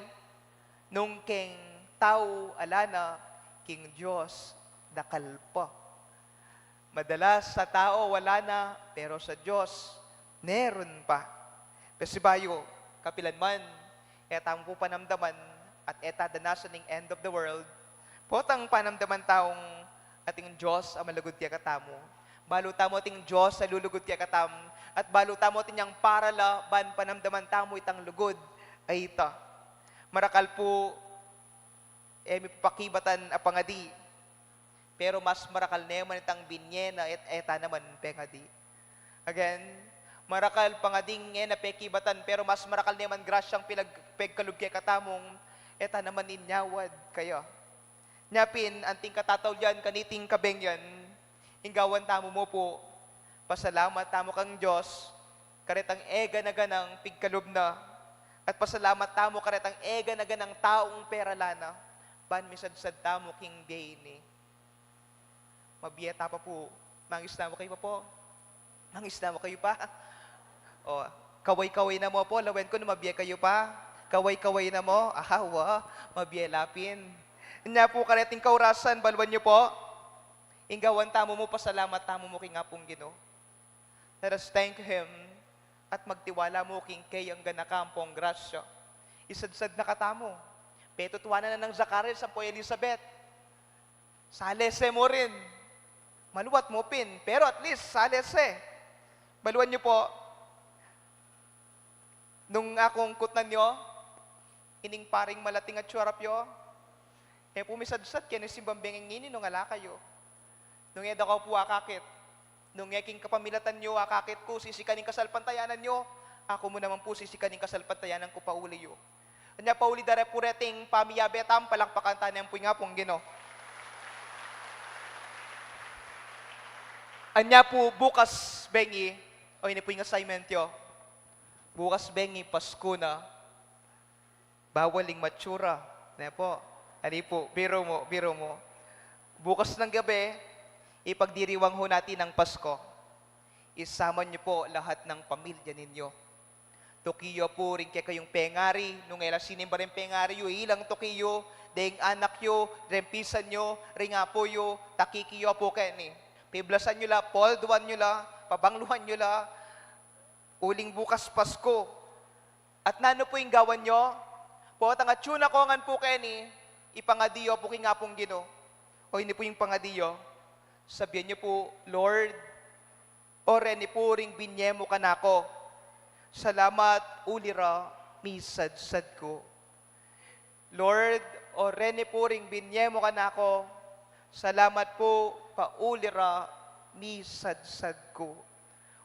nung king tao alana, king Diyos dakalpa. Madalas sa tao wala na, pero sa Diyos meron pa. Kasi bayo, kapilanman, etang po panamdaman, at eta danasan ng end of the world, potang panamdaman taong ating Diyos ang malugod kaya katamo. Balo tamo ating Diyos sa lulugod kaya katam, at balo tamo ating yang parala, ban panamdaman tamo itang lugod, ay ita. Marakal po, may pakibatan a pangadi, pero mas marakal naman itang binyena at eta naman pengadi. Again, marakal pangading na pekibatan, pero mas marakal naman grasyang pegkalugya katamong, eta naman inyawad kayo. Nyapin, anting katataw yan, kaniting kabeng yan, inggawan tamo mo po, pasalamat tamo kang Diyos, karetang ega na ganang pigkalub na, at pasalamat tamo karetang ega na ganang taong peralana, ban misadsad tamo king biyini. Mabiyata pa po, mangisna mo kayo pa po, mangisna mo kayo pa. O, kaway-kaway na mo po, lawen ko na mabiya kayo pa, kaway-kaway na mo, ahawa, mabiya lapin. Nya po kareting kaurasan, balwan nyo po, inggawan tamo mo, pasalamat tamo mo king apong Ginoo. Let us thank Him at magtiwala mo king kay ang ganakampong grasya. Isadsad na katamo. Petutuwanan na ng Zacarias sa po Elizabeth. Salese mo rin. Maluwat mo pin, pero at least salese. Baluan niyo po, nung akong kutnan nyo, ining paring malating at syurapyo, pumisadsad kaya simbang bengengini nung ala kayo. Nung eda ko po akakit, nung eking kapamilatan nyo, akakit ko, sisikaning kasalpantayanan nyo, ako mo naman po sisikaning kasalpantayanan ko pauli yo. Anya pauli dare pureting pamiyabetam, palakpakan tayo po nga pong Ginoo. Anya po bukas bengi, o ini po yung assignment yo, bukas bengi, Pasko na, bawaling matsura. Anya po, ani po, biro mo. Bukas ng gabi, ipagdiriwang ho natin ang Pasko. Isama niyo po lahat ng pamilya ninyo. Tokiyo po rin kaya kayong pengari, nung ela sinimba rin pengari yo, ilang tokiyo, deng anak yo, rempisan nyo, ringapo yo, takikiyo po kani. Piblasan nyo la, polduan nyo la, pabangluhan nyo la, uling bukas Pasko. At nano po yung gawan nyo? Po, tangatsuna ko ngan po kani, ipangadiyo po king apong Ginoo. O hindi po yung pangadiyo, sabihan niyo po, Lord, oreni po ring binyemo ka na ako. Salamat, ulira, misadsad ko. Lord, oreni po ring binyemo ka na ako. Salamat po, paulira, misadsad ko.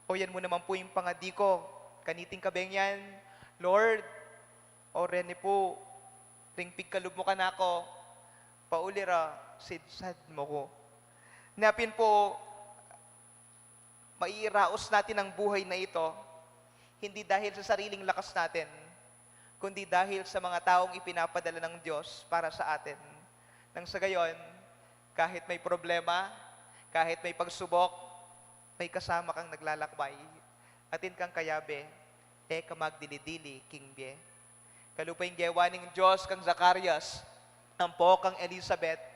O yan mo naman po yung pangadi ko. Kaniting kabeng yan, Lord, oreni po ring pigkalub mo ka na ako. Paulira, sidsad mo ko. Napin po, maiiraos natin ang buhay na ito, hindi dahil sa sariling lakas natin, kundi dahil sa mga taong ipinapadala ng Diyos para sa atin. Nang sa gayon, kahit may problema, kahit may pagsubok, may kasama kang naglalakbay, atin kang kayabe, ka magdilidili, kingbye. Kalupay gewaning Diyos kang Zacarias, ang po kang Elizabeth,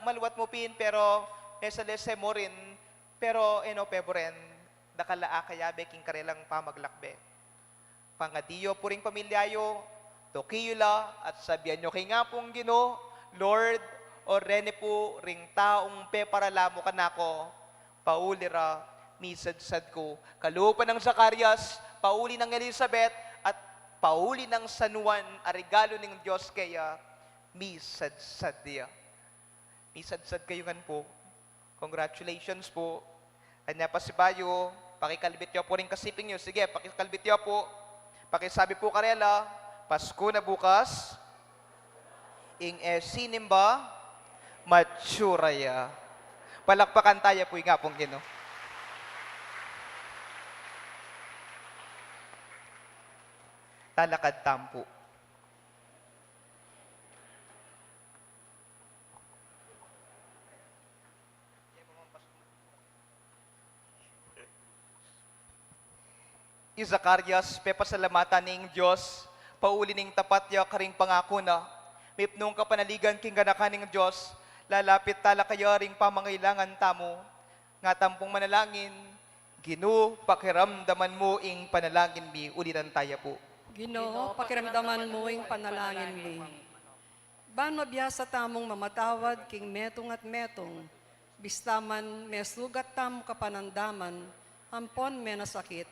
maluwat mo pin, pero esalese mo rin, pero peboren, nakalaa kayabe king karelang pamaglakbe. Pangadiyo po ring pamilyayo, tokiyo la, at sabihan nyo kay nga pong Ginoo, Lord, o rene po ring taong peparalamo ka na ko, paulira, misadsad ko. Kalupan ng Zacarias, pauli ng Elizabeth, at pauli ng San Juan, a regalo ng Diyos kaya, misadsad niya. Misadsad kayo kan po. Congratulations po. Anya pa si Bayo, pakikalbit nyo po rin kasiping nyo. Sige, pakikalbit nyo po. Pakisabi po karela, Pasko na bukas, ing sinimba, matsuraya. Palakpakan tayo po nga pong Ginoo. Talakad tampo. Zacarias, pepasalamatan ning Diyos, pauli ning tapat ya karing pangako na, mipnong kapanaligan king ganakaning Diyos, lalapit tala kayo ring pamangailangan tamo, nga tampong manalangin, Ginoo, pakiramdaman mo ing panalangin mi, ulitan tayo po.
Ginoo, pakiramdaman mo ing panalangin mi. Ban mabiyasa tamong mamatawad king metong at metong, bistaman may sugat tamo kapanandaman, ampon may nasakit,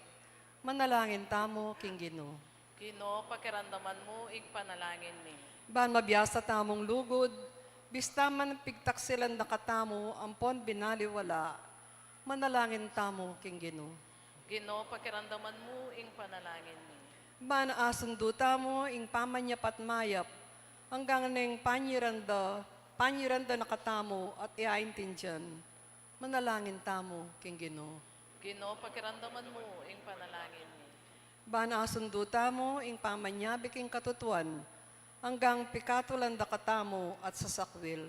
manalangin tamo king Ginoo.
Ginoo, pakiramdaman mo ing panalangin mi.
Ban mabiyasa tamong lugod, bistaman pigtak silang nakatamo, ampon binaliwala, manalangin tamo king Ginoo.
Ginoo, pakiramdaman mo ing panalangin mi.
Ban asundo tamo ing pamanyapat mayap, hanggang ning panyiranda nakatamo at iaintindihan, manalangin tamo king Ginoo.
Ginoo, pakiramdaman mo ing panalangin mi.
Ban asundo tamo ing pamanyabi king katutuan, hanggang pikatulan katamo at sasakwil,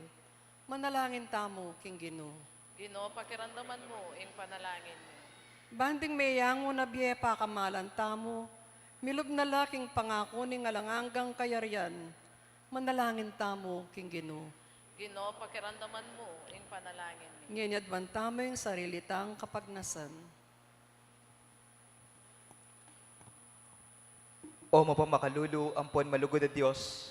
manalangin tamo king Ginoo.
Ginoo, pakiramdaman mo ing panalangin mi.
Banding mayango na biye pa kamalan tamo, milub na laking pangako ning alanganggang kayaryan, manalangin tamo king Ginoo.
Ginoo, pakiramdaman mo ing panalangin mi.
Nginyadwan tamo yung sarili tang kapagnasan.
O mapamakalulu, ampon malugod na Diyos.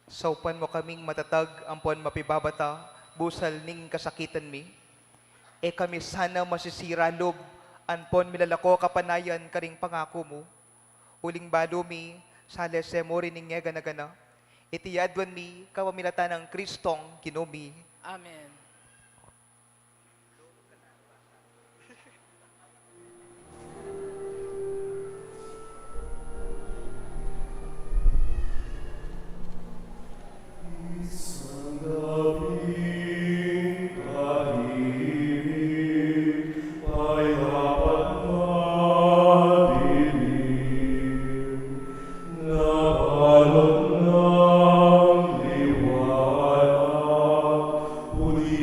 Saupan mo kaming matatag, ampon mapibabata, busal ning kasakitan mi. E kami sana masisira lob, ampon milalako kapanayan karing pangako mo. Uling balo mi, salese mo rin ning gana-gana. Itiyadwan mi, kawamilatan ng Kristong Ginoo mi.
Amen.
Uli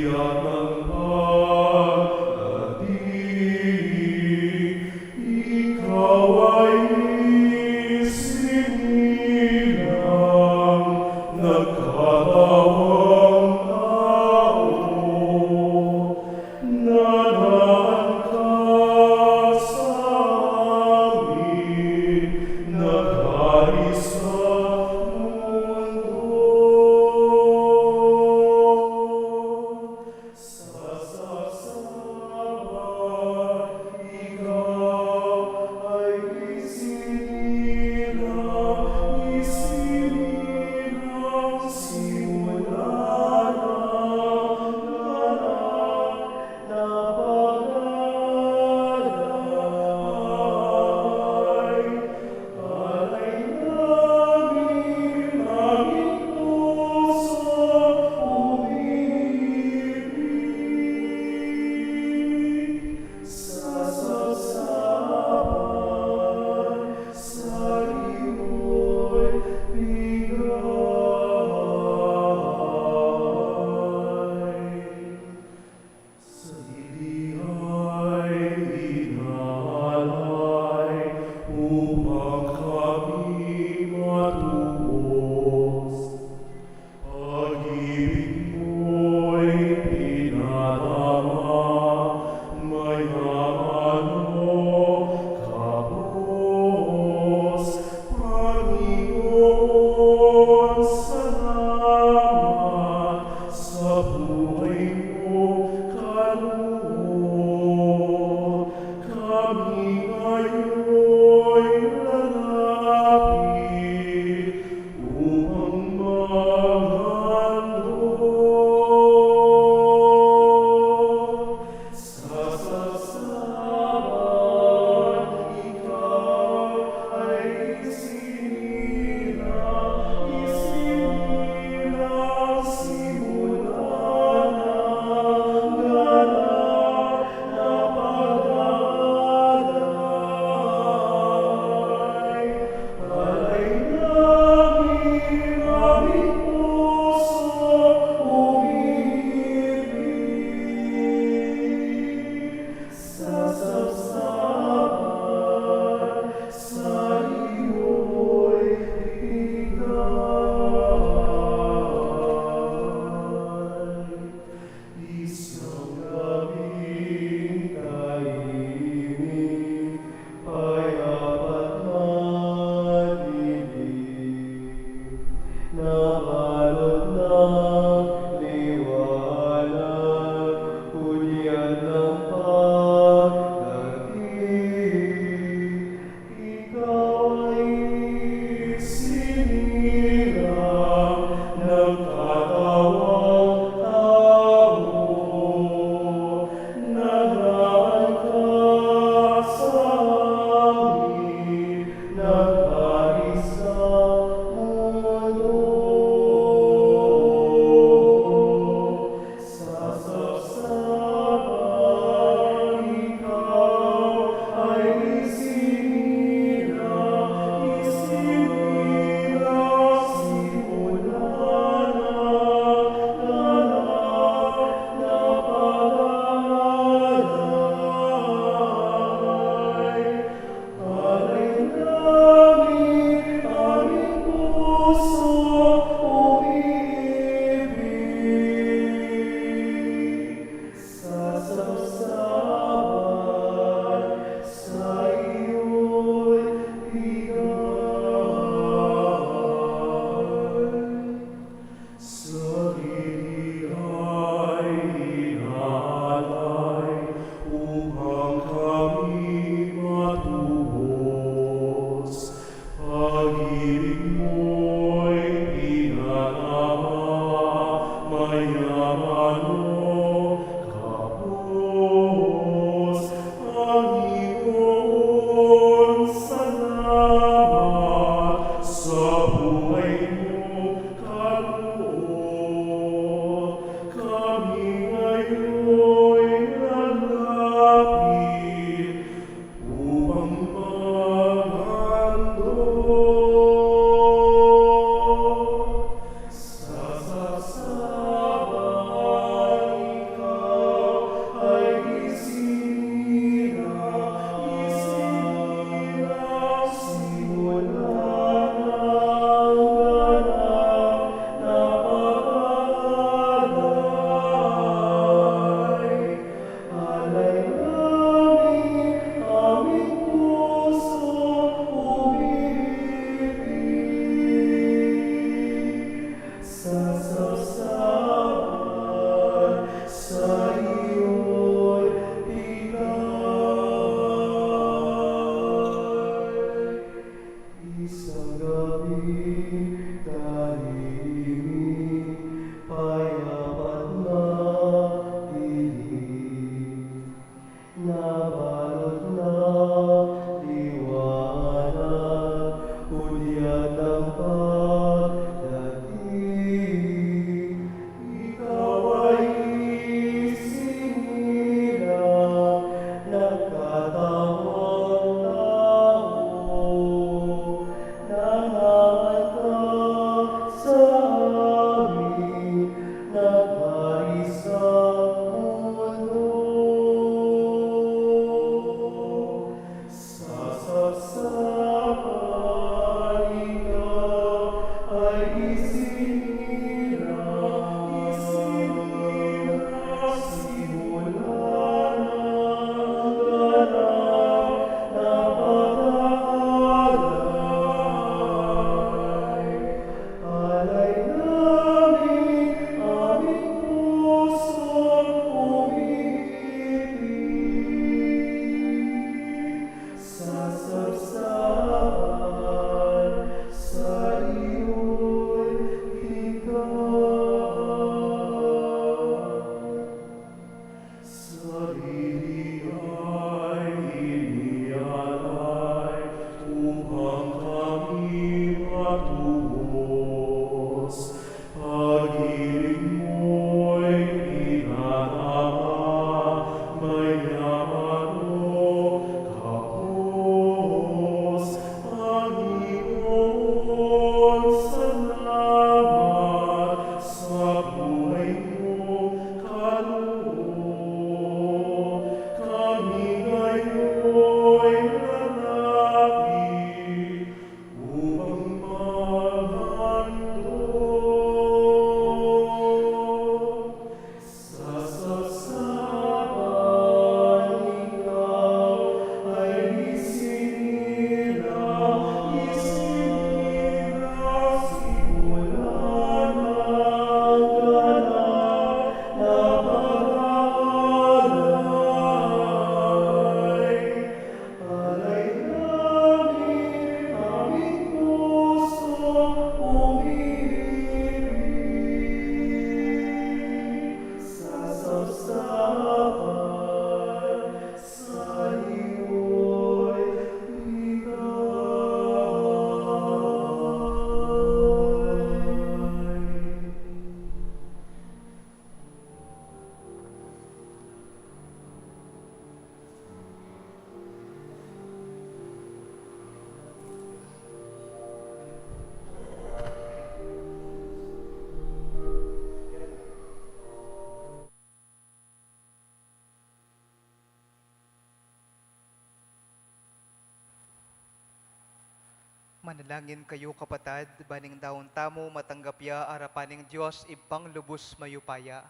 Manalangin kayo kapatad, baning daon tamo matanggap ya arapaning Diyos ibang lubos mayupaya.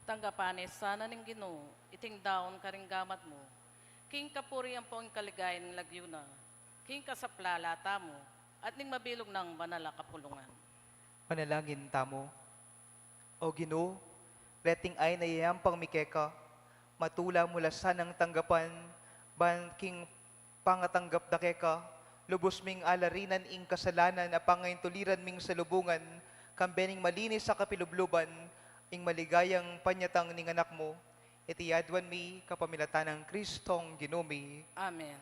Tanggapanes sana ning Ginoo, iting daon karing gamat mo. King kapuri ang pong kaligay ng lagyuna. King kasaplalata mo, at ning mabilog ng banala kapulungan.
Manalangin tamo. O Ginoo, letting ay nayayam pang mikeka, matula mula sanang tanggapan, ban king pangatanggap da keka, lubos ming alarinan ing kasalanan, apangayin tuliran ming salubungan, kambening malinis sa kapilubluban, ing maligayang panyatang ning anak mo, itiyadwan mi kapamilatan ng Kristong ginumi,
Amen.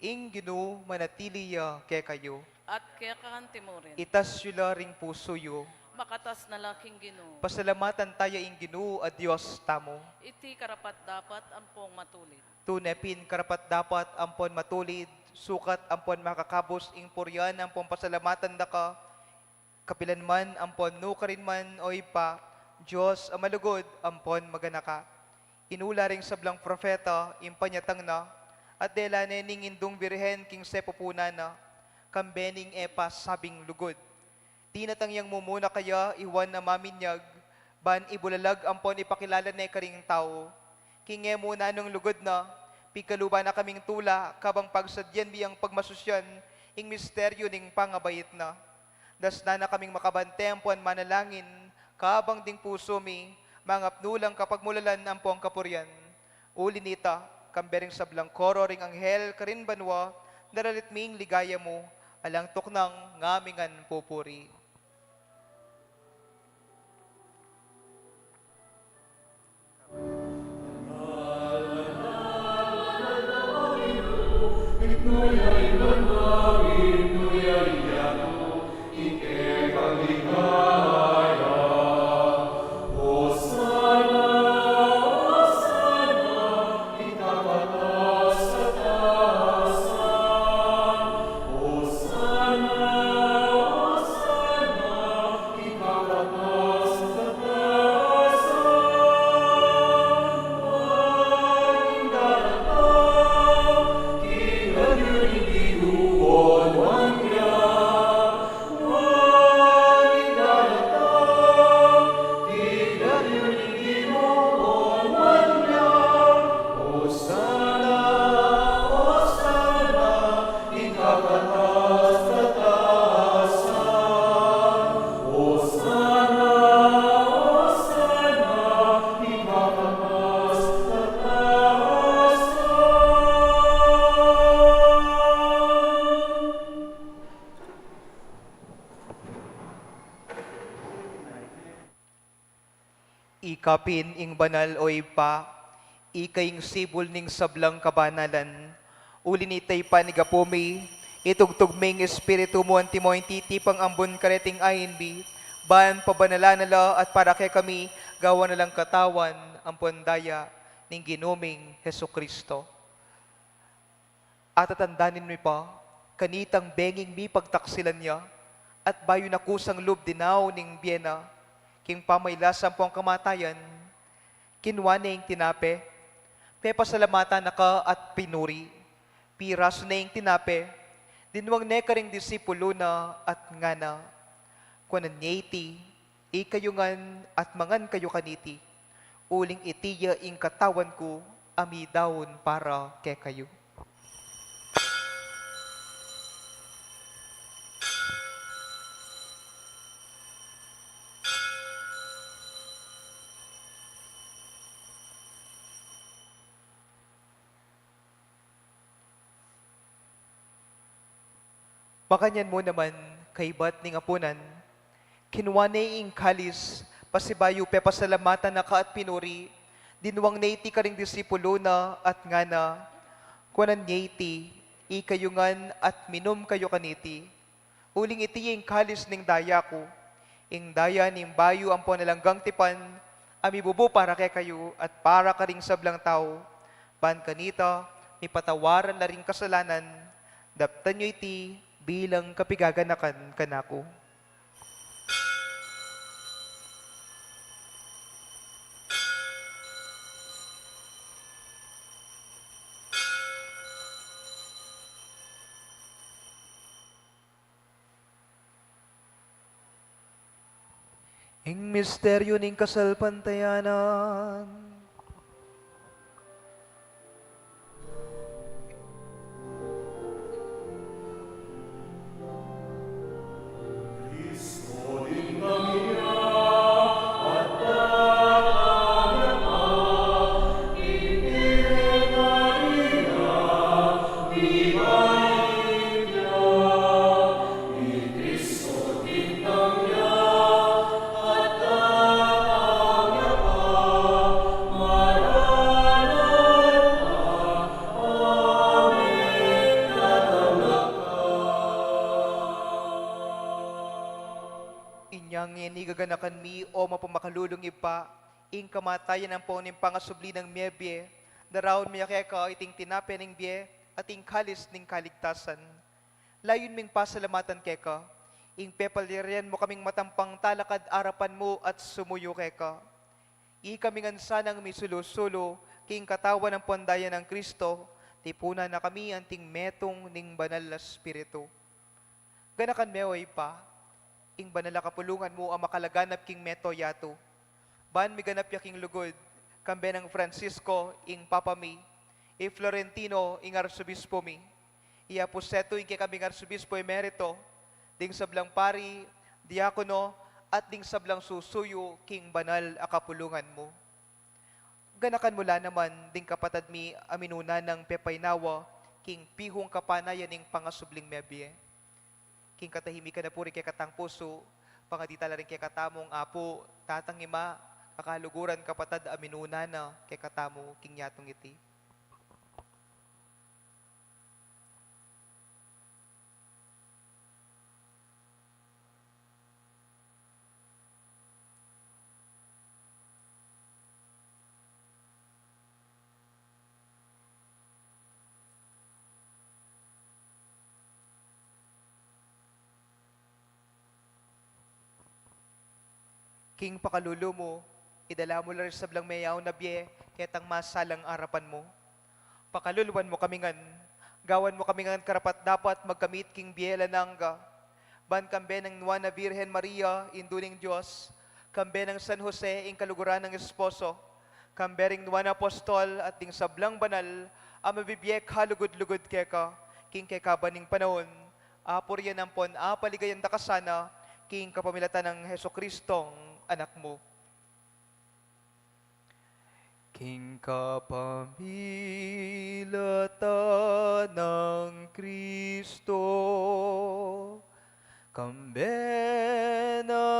ing ginu manatili ke kayo,
At kaya kakanti mo rin,
itas yula ring puso yo,
makatas na laking Ginoo.
pasalamatan tayo ing ginu at Diyos tamo,
Iti karapat dapat ampong matulid.
tunepin karapat dapat ampon matulid, sukat ampon makakabos ing puryan ampon pasalamatan da ka, kapilan man ampon nukarin man oy pa, Diyos amalugod ampon maganaka. Inula ring sablang propeta impanyatang na, at dela nening indung birhen king sepupuna na, kambening epas sabing lugod. Tinatang yang mumuna kaya iwan na maminyag, ban ibulalag ampon ipakilala na karing tao. Kinge muna nung lugod na, pikaluba na kaming tula, kabang pagsadyan biyang pagmasusyan, ing misteryo ning pangabayit na. Das na kaming makabante ampon manalangin, kabang ding puso mi, mangapnulang kapag mulalan ampong kapuryan. Uli nita, kambering sablang koro ring anghel karin banwa, naralit ming ligaya mo, alang tuknang ngamingan pupuri. Ikapin ing banal oy pa, ikaying sibol ning sablang kabanalan, uli ni tay panigapumi, itugtog ming espiritu mo anti mo titipang ambon kareting ayin ban pabanala nala at para kay kami, gawa na lang katawan, ampon daya, ning ginuming Heso Kristo. At tatandanin mo pa, kanitang benging mi pagtaksilan niya, at bayo na kusang loob dinaw ning biyena, king pamaylasan po ang kamatayan, kinwaning tinape, pepasalamatan naka at pinuri, piras na yung tinape, dinwang ne karing disipulo na at ngana, kunan niyeti, ikayungan at mangan kayo kaniti, uling itiya ing katawan ko, ami daon para ke kayo. Makanyan mo naman, kaibat ning apunan, kinwane ing kalis, pasibayo pe pasalamatan na ka at pinuri, dinwang naiti ka ring disipulo na at ngana, kunan niyeti, ikayungan at minom kayo kaniti, uling iti ing kalis ning daya ko, ing daya ning bayo ampon nalanggang tipan, ami bubo para kay kayo at para ka ring sablang tao, pan kanita, ipatawaran na ring kasalanan, daptan nyo iti, bilang kapigaganakan kanako. Ing misteryo ning kasalpantayanan, inigaganakan mi o mapamakhalulong ipa, ing kamatayan ng pauning pangasubli ng miyebye, daraon miya keka iting tinapya ng biye, at ing kalis ng kaligtasan. Layon ming pasalamatan keka, ing pepalirian mo kaming matampang talakad arapan mo at sumuyo keka. Kaming ansanang misulusulo, king katawan ng pandayan ng Kristo, tipuna na kami anting metong ning banal na spiritu. Ganakan meway pa, ing banal na kapulungan mo ang makalaganap king meto yato. Ban mi ganap ya king lugod, kambe ng Francisco ing Papa mi, Florentino ing Arsobispo mi, iya puseto ing kaming Arsobispo emerito, ding sablang pari, diakono, at ding sablang susuyo king banal a kapulungan mo. Ganakan mula naman ding kapatad mi aminuna ng pepaynawa, king pihong kapanayan ning pangasubling mebye. King katahimikan na puri kay katang puso, pangaditala rin kay katamong apo, tatangima, kakaluguran kapatad aminuna na kay katamo king yatong iti. King pakalulo mo, idala mo lang sa blang mayaw na biye, ketang masalang arapan mo. Pakaluluan mo kamingan, gawan mo kamingan karapat dapat magkamit king biye lanangga. Ban kambe ng Nuana Virgen Maria, induling Diyos, kambe ng San Jose, ing kaluguran ng esposo, kambe ring Nuana Apostol at ding sablang banal, ang mabibiyek halugod-lugod keka, king kekabaning panahon, apor yan ang pon, apaligayan da kasana, king kapamilatan ng Heso Kristong anak mo. King kapamilatan ng Kristo, kambena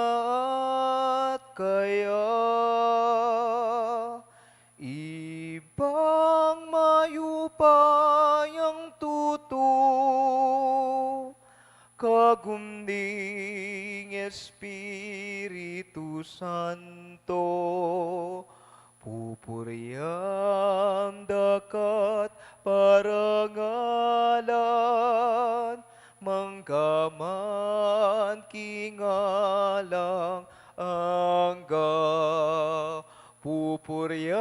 at kaya, ibang mayupayang tuto, kagumding Espiritu Santo, pupuriam dakat parangalan, manggaman kingalang angga, pupuriam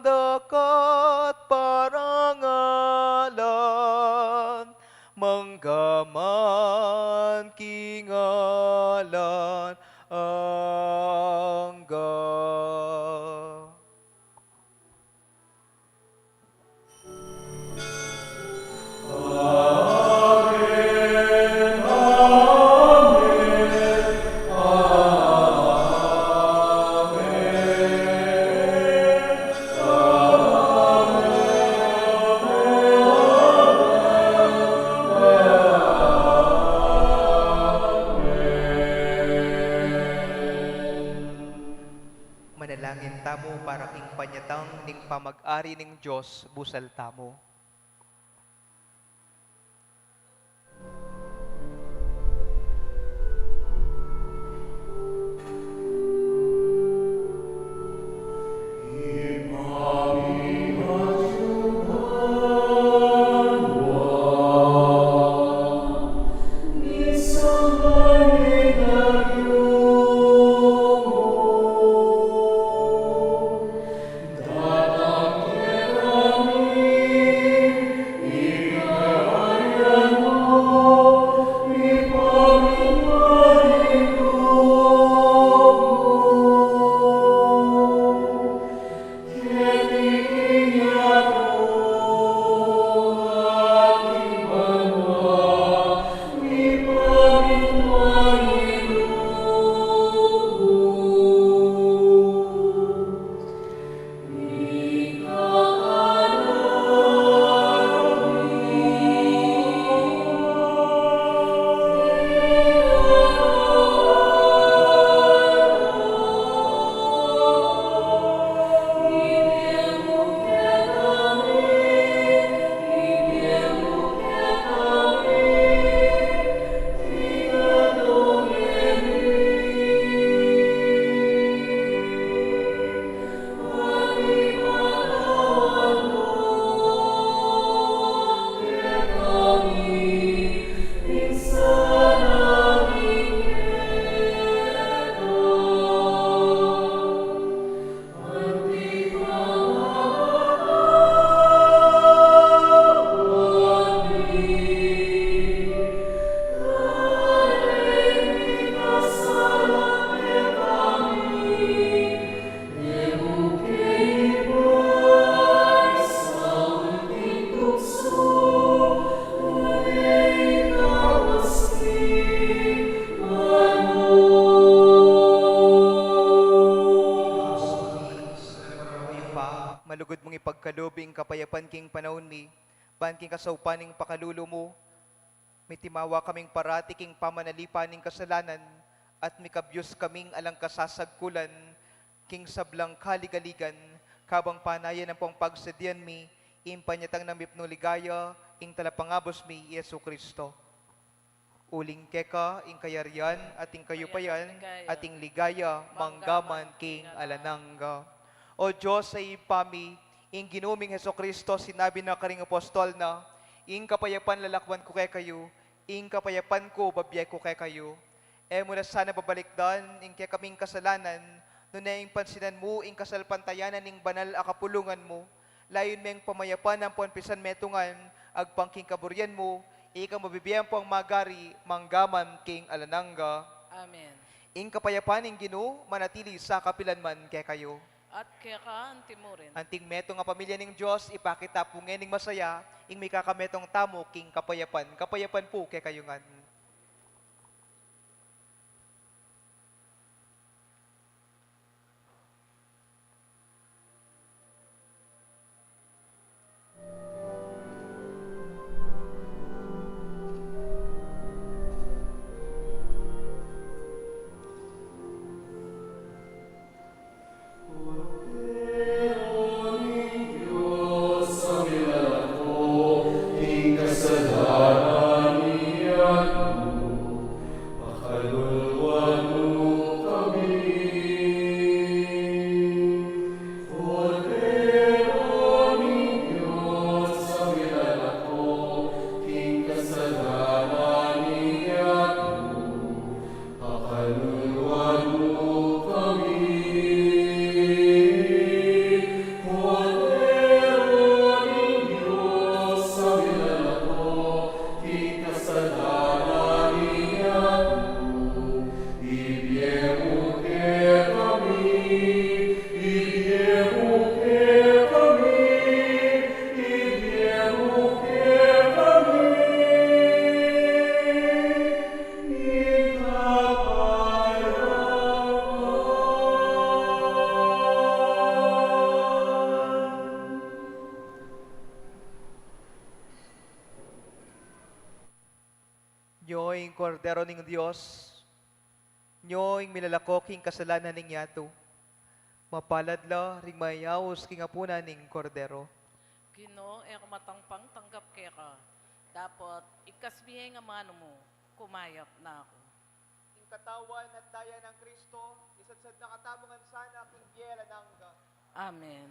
dakat parangalan, manggaman kingalan angga. Manalangin tamo para king panyatang ning pamag-ari ning Diyos busal tamo.
Kami
king kapayapan king panahon mi, ban king kasaupaning pakalulo mo, may timawa kaming parati king pamanalipaning kasalanan, at mikabyos kaming alang kasasagkulan, king sablang kaligaligan, kabang panayan ng pong pagsadian mi, impanyatang ng mipno ligaya, ing talapangabos mi, Yesu Kristo. Uling keka, ing kayarian, ating kayupayan, ating ligaya, manggaman king alanangga. O Diyos sa ipami, ing ginuming Heso Kristo, sinabi na karing apostol na, ing kapayapan lalakwan ko kay kayo, ing kapayapan ko babiyay ko kay kayo. Mula sana babalikdan, ing kay kaming kasalanan, no na ing pansinan mo, ing kasalpantayanan, ing banal akapulungan mo, layon meng pamayapan ang puanpisan metungan, agpangking kaburyan mo, ikaw mabibiyan po ang magari, manggaman king alanangga.
Amen.
Ing kapayapan ing Ginoo manatili sa kapilanman kay kayo.
At kaya ka, antimurin.
Anting meto nga pamilya ning Dios ipakita po ngening masaya, ing may kakametong tamo king kapayapan. Kapayapan po kay kayo ngan. Nyoing kordero ning Dios, nyoing milalakoking kasalanan ning yato, mapalad la ring mayawos king apuna ning kordero.
Gino, kumatangpang tanggap kaya ka. Dapat ikasbihe nga mano mo, kumayap na ako.
King katawan at daya ng Kristo, isadsad na katamungan sana king biyela nangga.
Amen.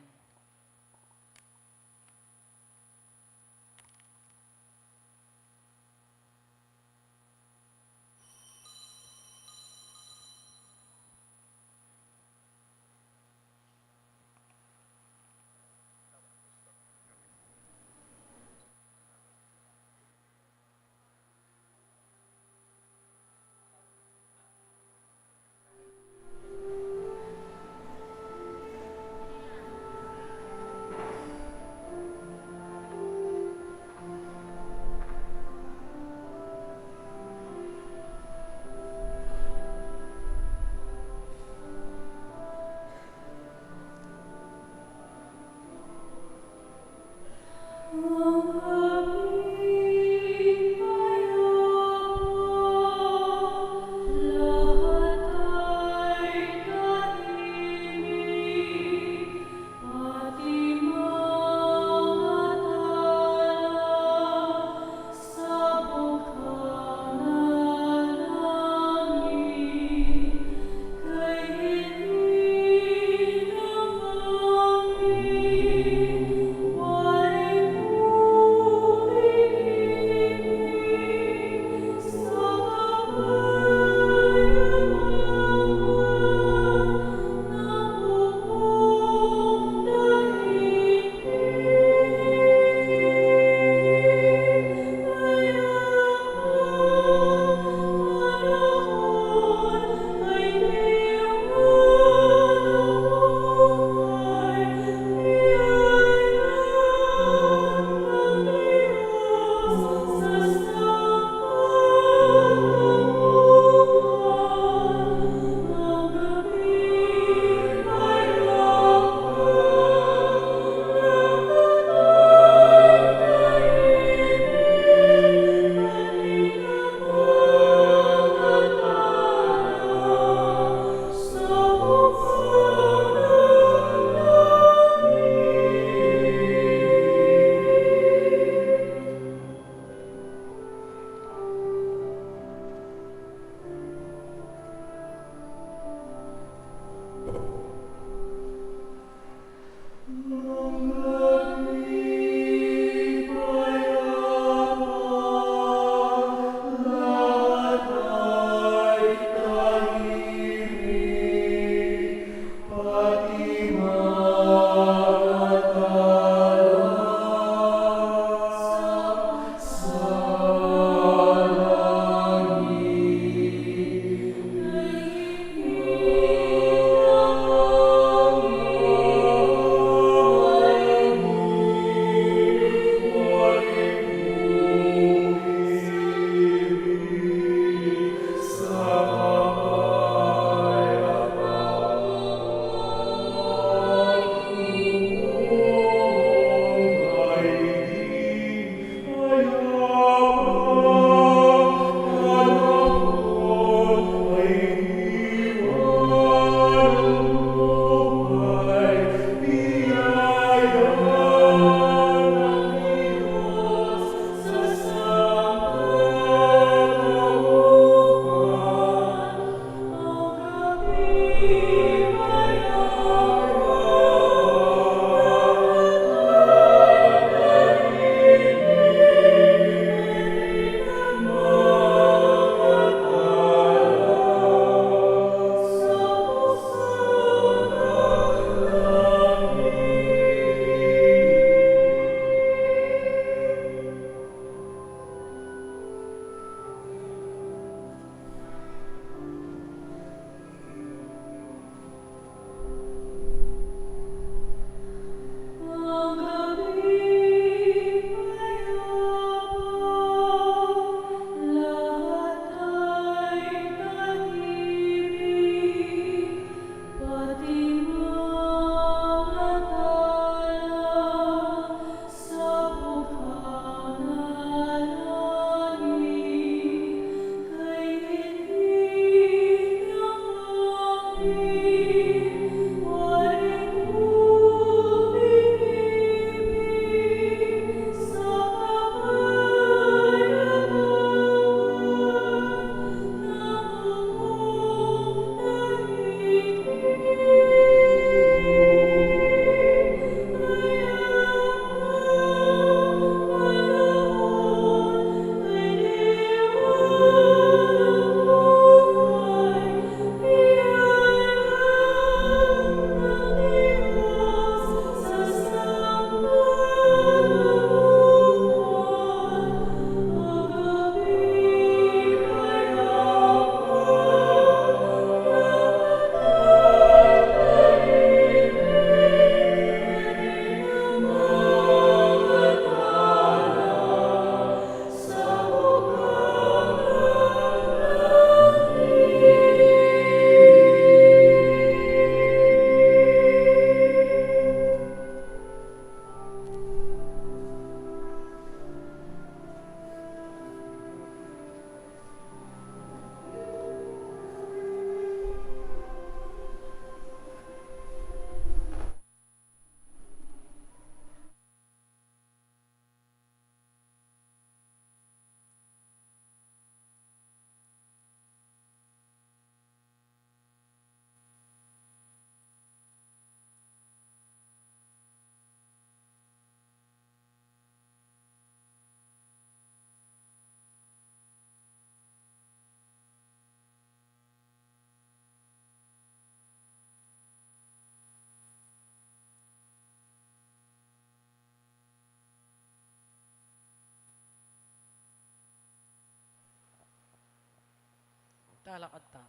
Talakad ta.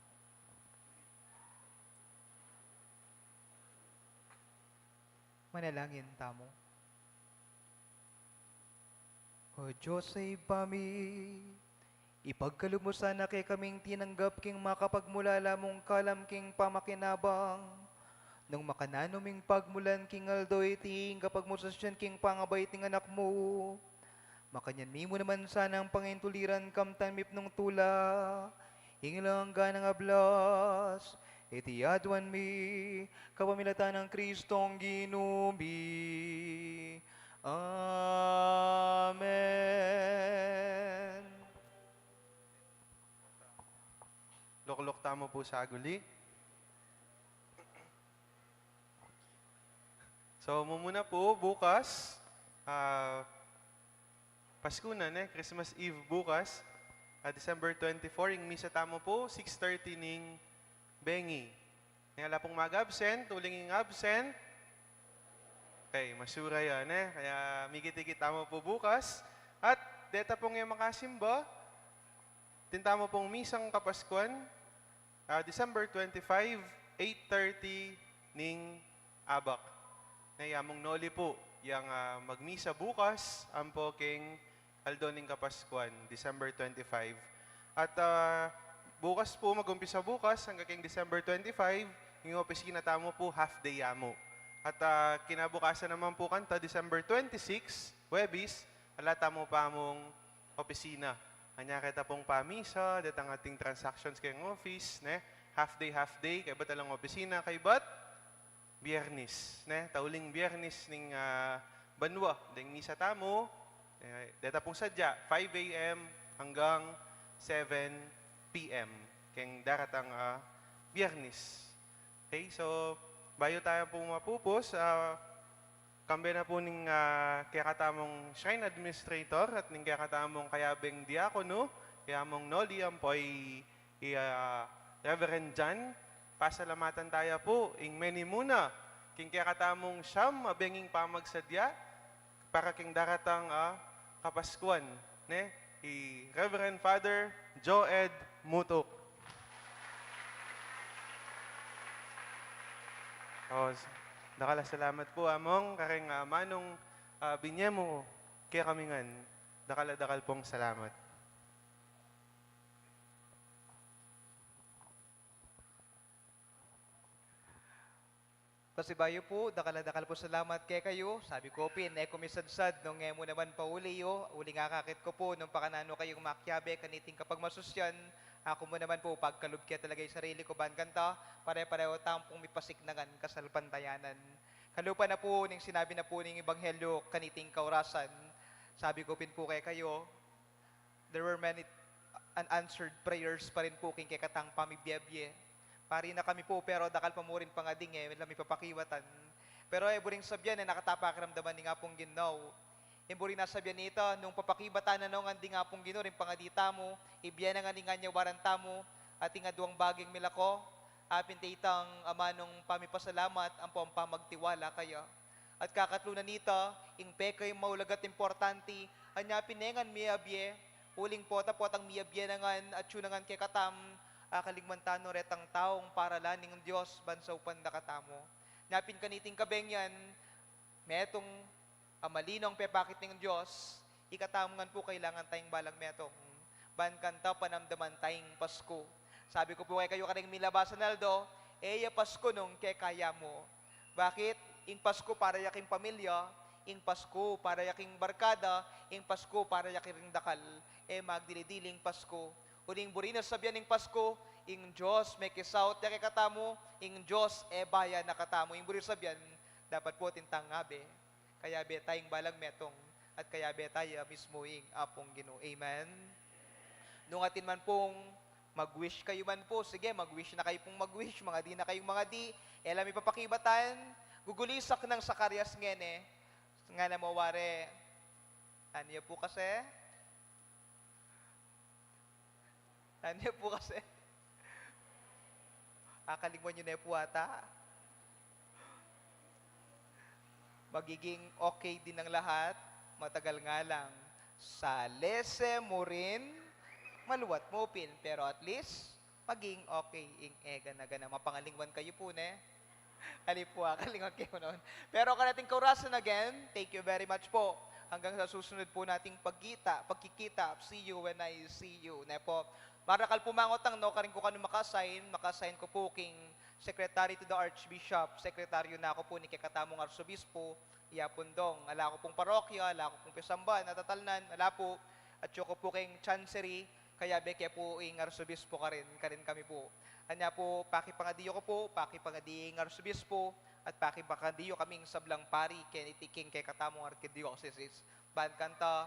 Manalangin tamo. O Diyos ay pami, ipagkaloob mo sana kay kaming tinanggap king makapagmulala mong kalam king pamakinabang. Nung makananuming pagmulan king aldoy ting kapag mo sasyan king pangabay ting anak mo. Makanyan mi mo naman sana ang pangintuliran kam tamip nung tula. Ingilang ganang ablas, itiadwan mi, kapamilatan ng Kristong ginumbi. Amen.
Lukluk tamo po sa aguli. So, mumuna po bukas, Pasko na, Christmas Eve bukas, December 24, yung misa tamo po, 6:30 ning Bengi. Wala pong mag-absent, tuling yung absent. Okay, masura yan Kaya migit-igit tamo po bukas. At deta pong yung makasimba, tintamo pong misang Kapaskuhan, December 25, 8:30 ning Abak. Nayamong noli po, yung magmisa bukas, ang po king Aldoning Kapaskuhan, December 25. At bukas po, mag-umpisa bukas, hanggang king December 25, yung opisina tamo po, half day yamo. At kinabukasan naman po kanta, December 26, Webis, alata mo pa mong opisina. Anya kita pong pamisa, datang ating transactions kayong office, half day, kay ba't alang opisina, kay ba't Biyernes, tauling Biyernes ning banwa, ding misa tamo, data pong sadya, 5 a.m. hanggang 7 p.m. Keng daratang Biyernes. Okay, so bayo tayo po mapupos, kambe na po ning kakatamong shrine administrator at ning kakatamong kayabeng diakono, kaya mong noli ampoy Reverend John. Pasalamatan tayo po, ing many muna, king kakatamong siyam, mabenging pamagsadya, para king daratang Kapaskuhan, i Reverend Father Joed Mutok. Dakala salamat po among karing manong binyemo kaya kamingan. Dakala-dakal pong salamat.
Pasibayo po, dakala-dakal po salamat kay kayo. Sabi ko, kumisadsad, nung mo naman pauli uli nga kakit ko po, nung pakanano kayong makyabe, kaniting kapag masusyan, ako mo naman po, pagkalub kaya talaga yung sarili ko, ban kanta, pare-pareho tampong mipasiknangan, kasalpantayanan. Kalupa na po, ning sinabi na po ng Ebanghelyo, kaniting kaurasan, sabi ko po kay kayo, there were many unanswered prayers pa rin po king katang pamibiyabye. Pari na kami po, pero dakal pa mo rin pangading may papakiwatan. Pero buring sabyan nakatapakiramdaman ni nga pong ginaw. Buring nasabyan nito, nung papakibatan na nung andi nga pong gino, rin pangadita mo, ibyan na nga ni nga niya waranta mo, at nga duwang baging milako, apin itang ama nung pamipasalamat, ang pampamagtiwala kaya. At kakatlunan nito, ing pekay maulagat importante, anya pinengan miyabye, uling pota-potang miyabye na nga, at yunangan kay katam, kaligmantano retang taong para laning Diyos bansaw pandakatamo. Napin kaniting kabengyan, metong malinong pepakit ng Diyos, ikatamungan po kailangan tayong balang metong ban kanta panamdaman tayong Pasko. Sabi ko po kay kayo kaning milabasan Aldo, eya Pasko nung kay kaya mo. Bakit? Ing Pasko para yaking pamilya, ing Pasko para yaking barkada, ing Pasko para yaking dakal, magdilidiling Pasko. Uling burinas sabihan ng Pasko, ing Diyos may kisaut ya katamo, ing Diyos baya na katamo. Ing burinas sabihan, dapat po tintang ngabe. Kaya be tayong balang metong, at kaya be tayo mismo ing apong Ginoo. Amen? Nung atin man pong mag-wish kayo man po, sige, mag-wish na kayo pong mag-wish, mga di na kayong mga di, elam ipapakibatan, gugulisak ng Sakarias ngene, nga na mawari, ano po kasi? Ano po kasi? Akaligman nyo na po ata. Magiging okay din ang lahat. Matagal nga lang. Sa lese mo rin, maluwat mo pin. Pero at least, maging okay ing ega na gana. Mapangalingwan kayo po, ne? Ali po, kalingan kayo noon. Pero kanating kaurasan again, thank you very much po. Hanggang sa susunod po nating pagkikita. See you when I see you. Ne po, marakal pumangot ang no, karing ko kanu makasign ko po king Secretary to the Archbishop, sekretaryo na ako po ni Kikatamong Arsobispo, Yapundong. Ala ko pong parokya, ala ko pong pisamban, natatalnan, ala po, at ko po king chancery, kaya beke po ing Arsobispo ka rin kami po. Anya po, pakipangadiyo ko po, pakipangadiyo ing Arsobispo, at pakipangadiyo kaming sablang pari, ken kay Katamong Arkidiocese. Ban kanta,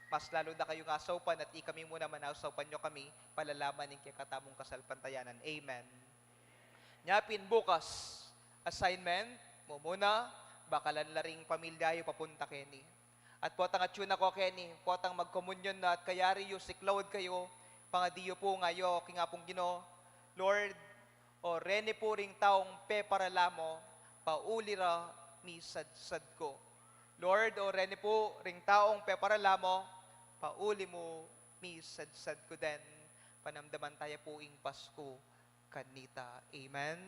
mas lalo na kayong asawpan at kami muna manasawpan nyo kami, palalaman ng kay Katamong Kasalpantayanan. Amen. Nyapin bukas, assignment, mo muna, bakalan laring pamilya yung papunta Kenny. At potang atsyon ako Kenny, potang magkomunyon na at kayari yung siklawad kayo, pangadiyo po ngayo, kingapong Gino, Lord, o rene po ring taong pe para lamo, paulira mi sad ko. Lord, o rene po ring taong pe para lamo, pauli mo mi sad ko den, panamdaman tayo po ing Pasko kanita. Amen.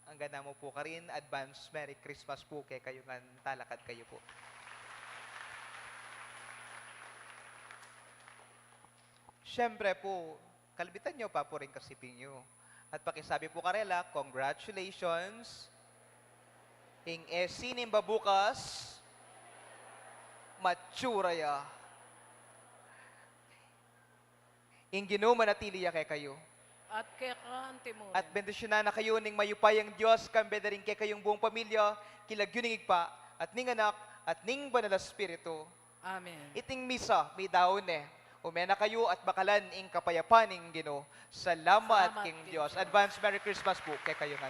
Ang ganda mo po ka rin, advance Merry Christmas po kay kayo nga talakad kayo po. Siyempre po, kalbitan nyo pa po rin kasiping nyo. At pakisabi po karela, congratulations. Ing sinim babukas, matsuraya. Ing Ginoo manatiliya kay kayo.
At kay Kantimunan.
At bendisyonan na kayo ning mayupayang Diyos, kambeda rin kay kayong buong pamilya, kilagyuningig pa, at ning anak, at ning banal na Espiritu.
Amen.
Iting misa, may daon umena kayo at bakalan ing kapayapan ning Ginoo. Salamat
Salamat
king
king
Diyos.
Diyos.
Advance Merry Christmas po kay kayo nga.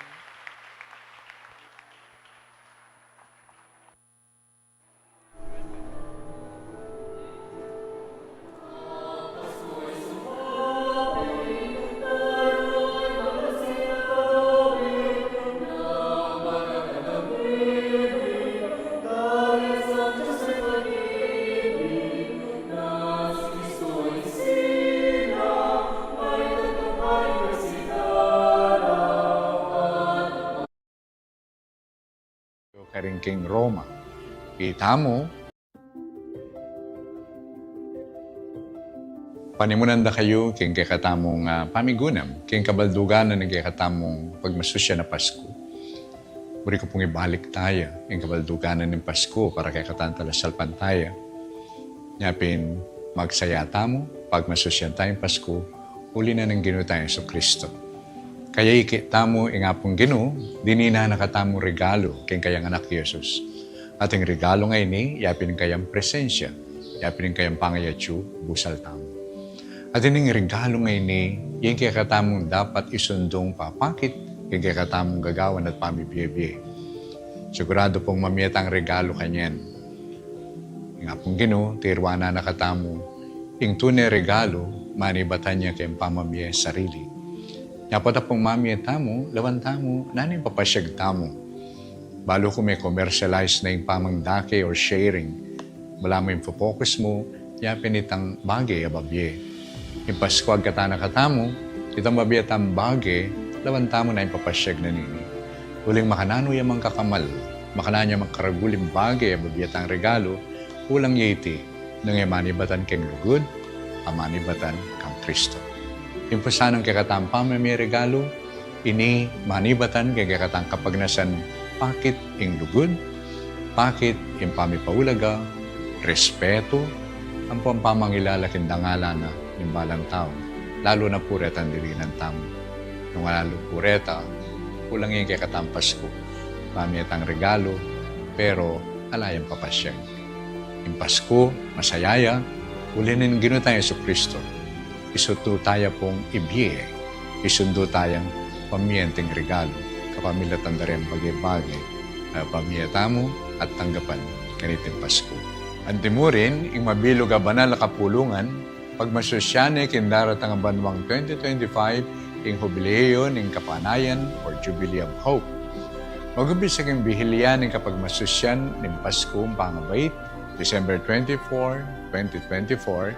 Karing King Roma. Kita mo, panimunan da kayo, king kakatamong pamigunam, king kabaldugan na nagkakatamong pagmasusya na Pasko. Muli ko pong ibalik tayo, king kabaldugan ng Pasko para kay katantalasal pantaya. Nyapin, magsaya tamo, pagmasusyan tayong Pasko, uli na ng Ginoo tayo sa Kristo. Kaya ikita mo ingapong Ginoo, dinina nakatamo regalo king kayang anak Yesus. Ating regalo ngayon ni, yapin kayang presensya, yapin kayang pangayatsu, busal tamo. At ining regalo ngayon ni, yung kaya katamong dapat isundong papakit, yung kaya katamong gagawan at pamibiyebye. Sigurado pong mamiyat ang regalo kanyan. Ingapong Ginoo, tirwana nakatamo, ing tunay regalo, manibatan niya kayang pamamiya sarili. Napata pong mami at tamo, lawan tamo, nanin papasyag tamo. Balo kung may commercialize na yung pamangdake or sharing, wala mo yung focus mo, yapin itang bagay ababye. Yung Pasko agkatana ka tamo, itang babye atang bagay, lawan tamo na yung papasyag na nini. Uling makanano yung mga kakamal, makananya mga karagulim bagay ababye atang regalo, ulang yiti, nang imanibatan keng lugod, amanibatan kang Kristo. Yung pasanang kakatampam na may regalo, ini manibatan kay kakatang kapagnasan pakit ing lugod, pakit ing pamipaulaga, respeto, ang pampamangilalaking dangala na ng balang tao, lalo na puret ang dirinan tamo. Nung lalo pureta, kulang yung kakatang Pasko, pamiyat ang regalo, pero alayang papasyag. Yung Pasko, masayaya, ulinin Ginoo tayo sa Kristo. Isuto tayo pong ibiye, isundo tayong pamiyenteng regalo, kapamilatan na rin bagay-bagay, pamiyatamo at tanggapan kaniting Pasko. Anti mo rin, ing mabilog a banal na kapulungan, pagmasosyane kindarat ang banwang 2025, ing jubileo ning kapanayan or Jubilee of Hope. Magubis ang bihilian ning kapagmasosyan ning Pasko pangabait, December 24, 2024,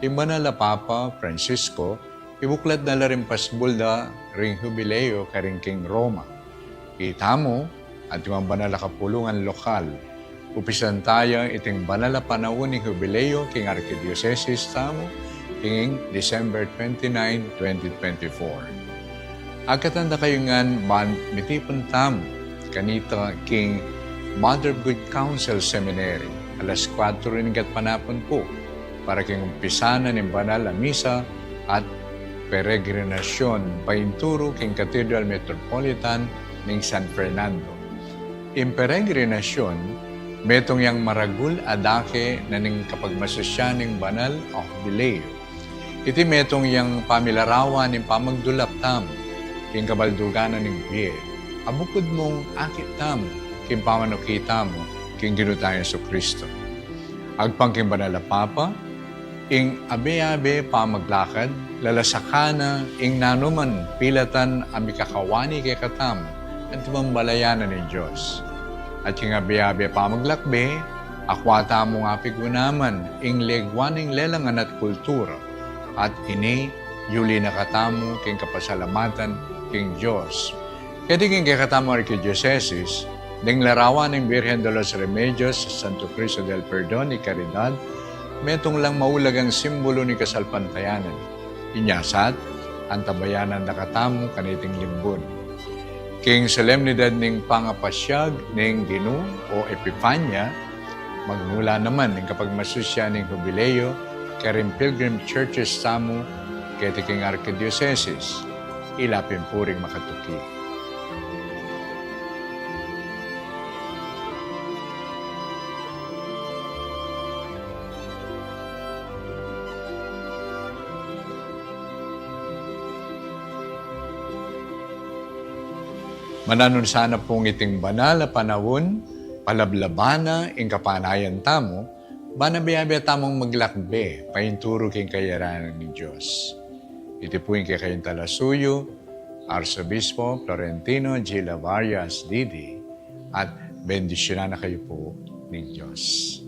Imbanal na Papa Francisco, ibuklat na la rin pasbulda ring jubileo karing King Roma. Itamo at yung banal na kapulungan lokal. Upisan tayo iting banal na panahon ng jubileo king Archdiocese tamo king December 29, 2024. Agkatanda kayo ngan mitipon tamo kanita king Mother of Good Counsel Seminary alas 4 rin panapon po para king umpisanan ng banal na misa at peregrinasyon painturo king Cathedral Metropolitan ng San Fernando. In peregrinasyon, metong yang maragul adake na ning kapagmasasya ng banal o jubileo. Iti metong yang pamilarawan ng pamagdulap tam, king kabalduganan ng biye. Abukod mong akit tam, king pamanukita mo, king ginutayan so Kristo. Agpang king banal na Papa, ing abe-abe pamaglakad, lalasakana, ing nanuman pilatan amikakawani kay katam, at mambalayanan ni Diyos. At yung abe-abe pamaglakbe, akwata mo nga pigunaman, ing legwaning lelangan at kultura, at ini, yuli na katamo, king kapasalamatan, king Diyos. Kaya king kakatamo Archdiocese, ding larawan ng Virgen de los Remedios sa Santo Cristo del Perdón y Caridad, metong lang maulagang simbolo ni kasalpantayanan. Inyasat, ang tabayanan na katamo kaniting limbon. King solemnidad ning pangapasyag ning Ginoo o Epifanya, magmula naman ng kapag masusya ning jubileo, karing pilgrim churches tamo, kaya king Archdiocese, ilapin puring makatuki. Mananon sana pong iting banal na panahon, palablabana, ing kapanayan tamo, banabiyabi tamong maglakbe, painturo king kayaranan ni Diyos. Iti po yung kayong talasuyo, Arsobispo Florentino G. Lavarias Didi, at bendisyonan na kayo po ni Diyos.